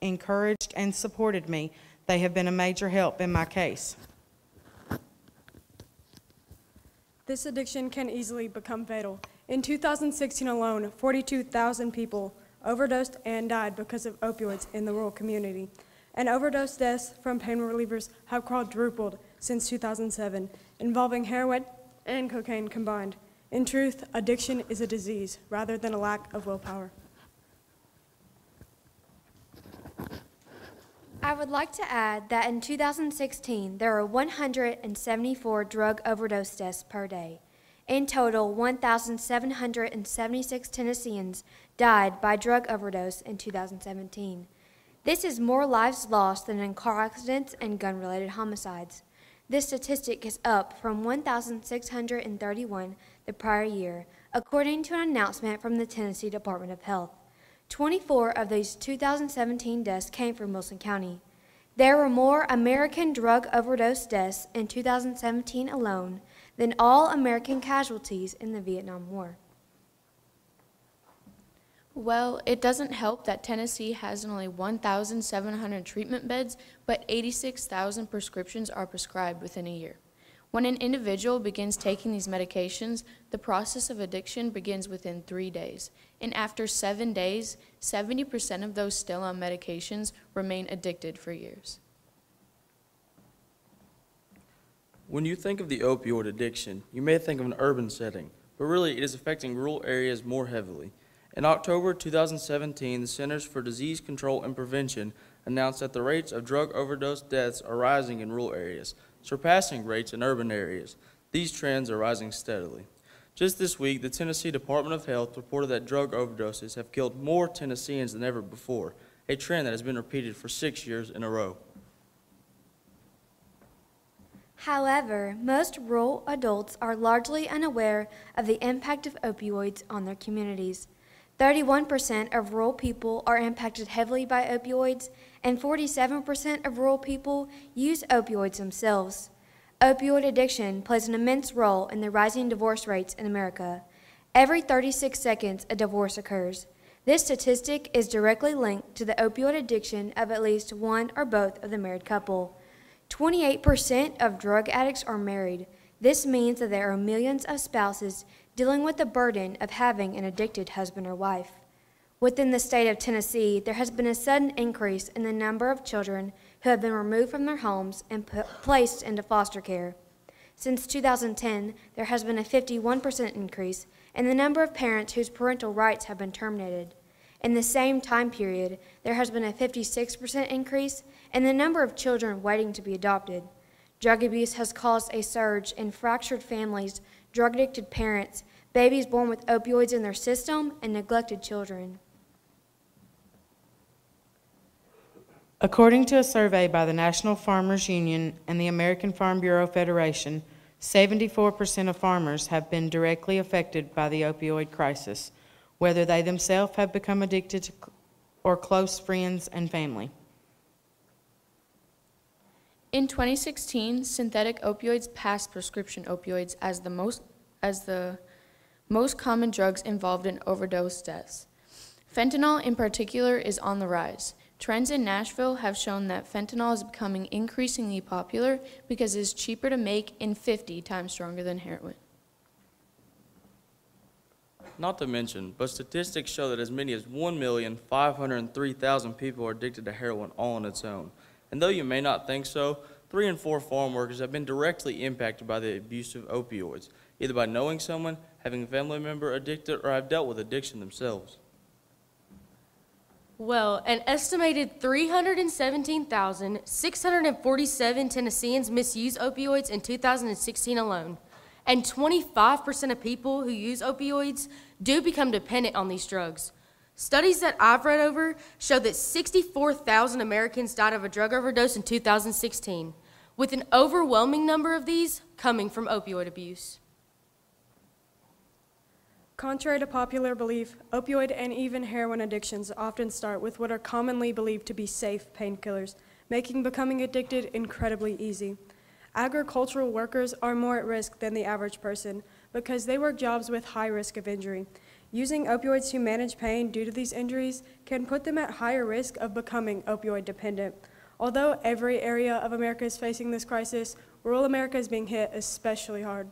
encouraged and supported me. They have been a major help in my case. This addiction can easily become fatal. In 2016 alone, 42,000 people overdosed and died because of opioids in the rural community. And overdose deaths from pain relievers have quadrupled since 2007, involving heroin and cocaine combined. In truth, addiction is a disease rather than a lack of willpower. I would like to add that in 2016, there were 174 drug overdose deaths per day. In total, 1,776 Tennesseans died by drug overdose in 2017. This is more lives lost than in car accidents and gun-related homicides. This statistic is up from 1,631 the prior year, according to an announcement from the Tennessee Department of Health. 24 of these 2017 deaths came from Wilson County. There were more American drug overdose deaths in 2017 alone than all American casualties in the Vietnam War. Well, it doesn't help that Tennessee has only 1,700 treatment beds, but 86,000 prescriptions are prescribed within a year. When an individual begins taking these medications, the process of addiction begins within 3 days. And after 7 days, 70% of those still on medications remain addicted for years. When you think of the opioid addiction, you may think of an urban setting, but really it is affecting rural areas more heavily. In October 2017, the Centers for Disease Control and Prevention announced that the rates of drug overdose deaths are rising in rural areas, surpassing rates in urban areas. These trends are rising steadily. Just this week, the Tennessee Department of Health reported that drug overdoses have killed more Tennesseans than ever before, a trend that has been repeated for 6 years in a row. However, most rural adults are largely unaware of the impact of opioids on their communities. 31% of rural people are impacted heavily by opioids, and 47% of rural people use opioids themselves. Opioid addiction plays an immense role in the rising divorce rates in America. Every 36 seconds, a divorce occurs. This statistic is directly linked to the opioid addiction of at least one or both of the married couple. 28% of drug addicts are married. This means that there are millions of spouses dealing with the burden of having an addicted husband or wife. Within the state of Tennessee, there has been a sudden increase in the number of children who have been removed from their homes and placed into foster care. Since 2010, there has been a 51% increase in the number of parents whose parental rights have been terminated. In the same time period, there has been a 56% increase in the number of children waiting to be adopted. Drug abuse has caused a surge in fractured families, drug-addicted parents, babies born with opioids in their system, and neglected children. According to a survey by the National Farmers Union and the American Farm Bureau Federation, 74% of farmers have been directly affected by the opioid crisis, whether they themselves have become addicted to or close friends and family. In 2016, synthetic opioids passed prescription opioids as the most common drugs involved in overdose deaths. Fentanyl in particular is on the rise. Trends in Nashville have shown that fentanyl is becoming increasingly popular because it is cheaper to make and 50 times stronger than heroin. Not to mention, but statistics show that as many as 1,503,000 people are addicted to heroin all on its own. And though you may not think so, 3 in 4 farm workers have been directly impacted by the abuse of opioids, either by knowing someone, having a family member addicted, or have dealt with addiction themselves. Well, an estimated 317,647 Tennesseans misuse opioids in 2016 alone. And 25% of people who use opioids do become dependent on these drugs. Studies that I've read over show that 64,000 Americans died of a drug overdose in 2016, with an overwhelming number of these coming from opioid abuse. Contrary to popular belief, opioid and even heroin addictions often start with what are commonly believed to be safe painkillers, making becoming addicted incredibly easy. Agricultural workers are more at risk than the average person because they work jobs with high risk of injury. Using opioids to manage pain due to these injuries can put them at higher risk of becoming opioid dependent. Although every area of America is facing this crisis, rural America is being hit especially hard.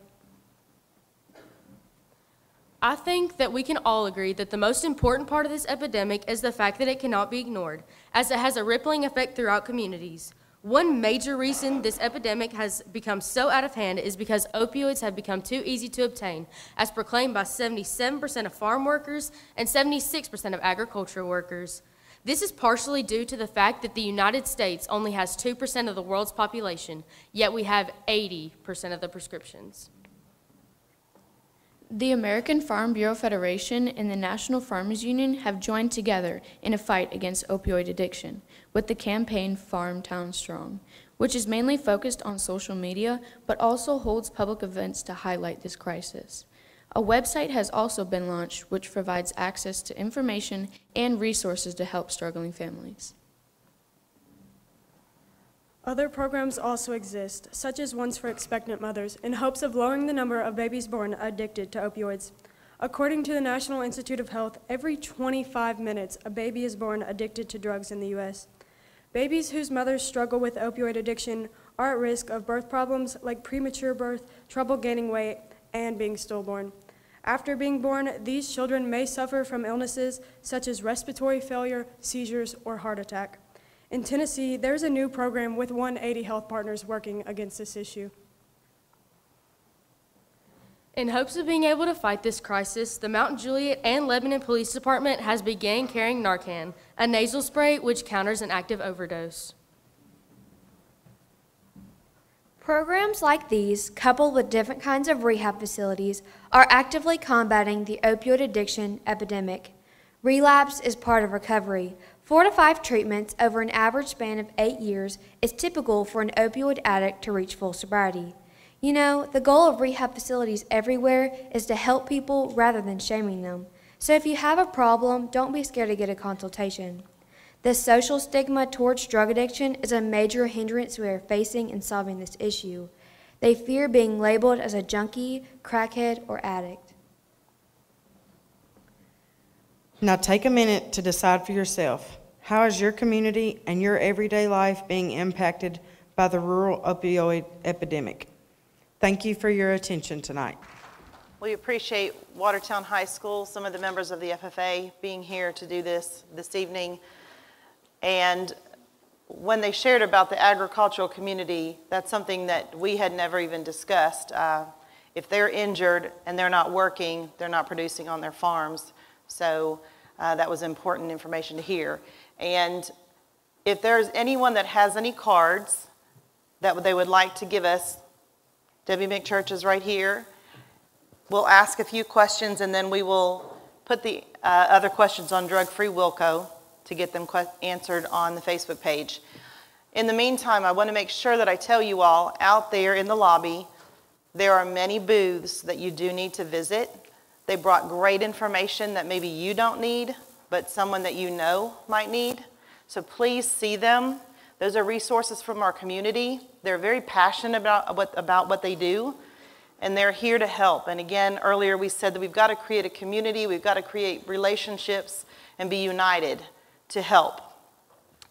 I think that we can all agree that the most important part of this epidemic is the fact that it cannot be ignored, as it has a rippling effect throughout communities. One major reason this epidemic has become so out of hand is because opioids have become too easy to obtain, as proclaimed by 77% of farm workers and 76% of agricultural workers. This is partially due to the fact that the United States only has 2% of the world's population, yet we have 80% of the prescriptions. The American Farm Bureau Federation and the National Farmers Union have joined together in a fight against opioid addiction with the campaign Farm Town Strong, which is mainly focused on social media but also holds public events to highlight this crisis. A website has also been launched which provides access to information and resources to help struggling families. Other programs also exist, such as ones for expectant mothers, in hopes of lowering the number of babies born addicted to opioids. According to the National Institute of Health, every 25 minutes a baby is born addicted to drugs in the U.S. Babies whose mothers struggle with opioid addiction are at risk of birth problems like premature birth, trouble gaining weight, and being stillborn. After being born, these children may suffer from illnesses such as respiratory failure, seizures, or heart attack. In Tennessee, there's a new program with 180 health partners working against this issue. In hopes of being able to fight this crisis, the Mount Juliet and Lebanon Police Department has begun carrying Narcan, a nasal spray which counters an active overdose. Programs like these, coupled with different kinds of rehab facilities, are actively combating the opioid addiction epidemic. Relapse is part of recovery. 4 to 5 treatments over an average span of 8 years is typical for an opioid addict to reach full sobriety. You know, the goal of rehab facilities everywhere is to help people rather than shaming them. So if you have a problem, don't be scared to get a consultation. The social stigma towards drug addiction is a major hindrance we are facing in solving this issue. They fear being labeled as a junkie, crackhead, or addict. Now take a minute to decide for yourself. How is your community and your everyday life being impacted by the rural opioid epidemic? Thank you for your attention tonight. We appreciate Watertown High School, some of the members of the FFA being here to do this evening. And when they shared about the agricultural community, that's something that we had never even discussed. If they're injured and they're not working, they're not producing on their farms. So that was important information to hear. And if there's anyone that has any cards that they would like to give us, Debbie McChurch is right here. We'll ask a few questions and then we will put the other questions on Drug-Free WilCo to get them answered on the Facebook page. In the meantime, I want to make sure that I tell you all, out there in the lobby, there are many booths that you do need to visit. They brought great information that maybe you don't need, but someone that you know might need. So please see them. Those are resources from our community. They're very passionate about what they do, and they're here to help. And again, earlier we said that we've got to create a community, we've got to create relationships and be united to help.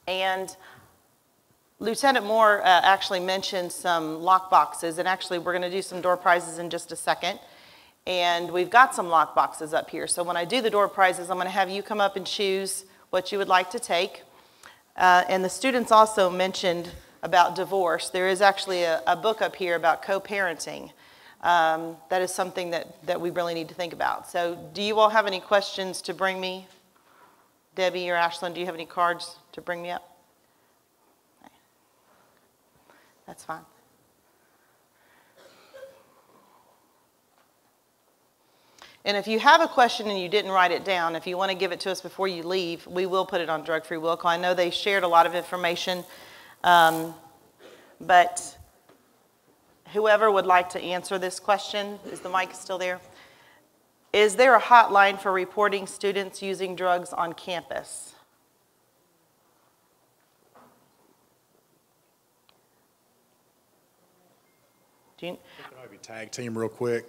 And Lieutenant Moore actually mentioned some lock boxes, and actually we're going to do some door prizes in just a second. And we've got some lock boxes up here. So when I do the door prizes, I'm going to have you come up and choose what you would like to take. And the students also mentioned about divorce. There is actually a book up here about co-parenting. That is something that we really need to think about. So do you all have any questions to bring me? Debbie or Ashlyn, do you have any cards to bring me up? That's fine. And if you have a question and you didn't write it down, if you want to give it to us before you leave, we will put it on Drug-Free WilCo. I know they shared a lot of information, but whoever would like to answer this question, is the mic still there? Is there a hotline for reporting students using drugs on campus? Maybe tag team real quick.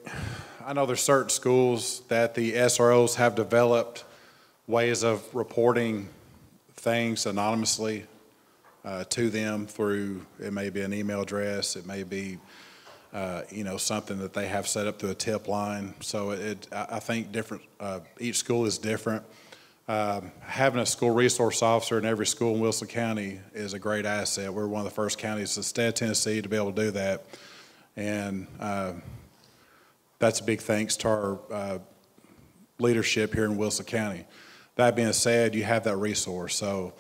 I know there's certain schools that the SROs have developed ways of reporting things anonymously to them through, it may be an email address, it may be something that they have set up through a tip line. So I think different, each school is different, Having a school resource officer in every school in Wilson County is a great asset. We're one of the first counties in the state of Tennessee to be able to do that. And that's a big thanks to our leadership here in Wilson County. That being said, you have that resource. So,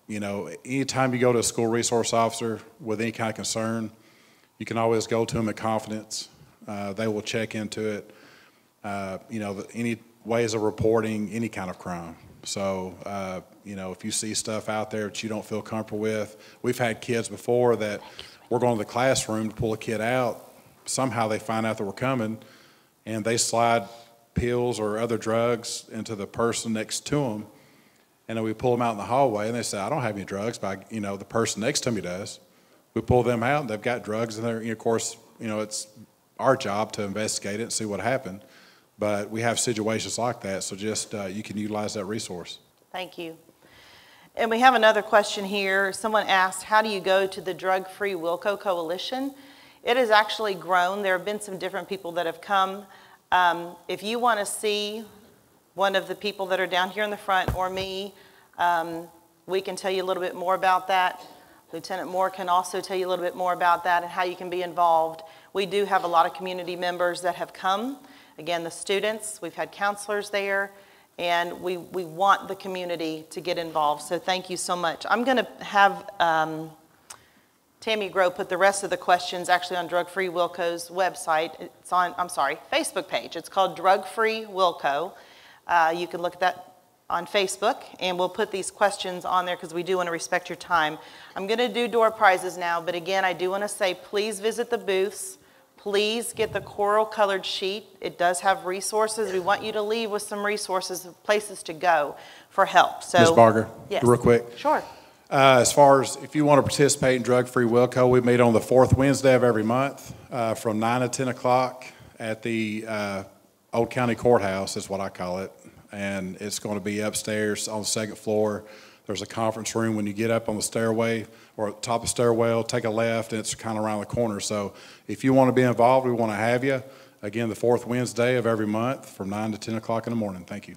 you know, anytime you go to a school resource officer with any kind of concern, you can always go to them in confidence. They will check into it. You know, any ways of reporting any kind of crime. So, you know, if you see stuff out there that you don't feel comfortable with, we've had kids before that we're going to the classroom to pull a kid out. Somehow they find out that we're coming, and they slide pills or other drugs into the person next to them, and then we pull them out in the hallway, and they say, I don't have any drugs, but, you know, the person next to me does. We pull them out, and they've got drugs in there. And of course, you know, it's our job to investigate it and see what happened. But we have situations like that, so just you can utilize that resource. Thank you. And we have another question here. Someone asked, how do you go to the Drug-Free WilCo Coalition? It has actually grown. There have been some different people that have come. If you want to see one of the people that are down here in the front or me, we can tell you a little bit more about that. Lieutenant Moore can also tell you a little bit more about that and how you can be involved. We do have a lot of community members that have come. Again, the students, we've had counselors there, and we want the community to get involved. So thank you so much. I'm going to have Tammy Grow put the rest of the questions actually on Drug Free WilCo's website. It's on, Facebook page. It's called Drug Free WilCo. You can look at that on Facebook, and we'll put these questions on there because we do want to respect your time. I'm going to do door prizes now, but again, I do want to say please visit the booths. Please get the coral colored sheet. It does have resources. We want you to leave with some resources, places to go for help. So, Ms. Barger, yes. Real quick. Sure. As far as if you want to participate in Drug Free WilCo, we meet on the fourth Wednesday of every month from 9 to 10 o'clock at the Old County Courthouse is what I call it. And it's going to be upstairs on the second floor. There's a conference room when you get up on the stairway or top of the stairwell, take a left, and it's kind of around the corner. So if you want to be involved, we want to have you. Again, the fourth Wednesday of every month from 9 to 10 o'clock in the morning. Thank you.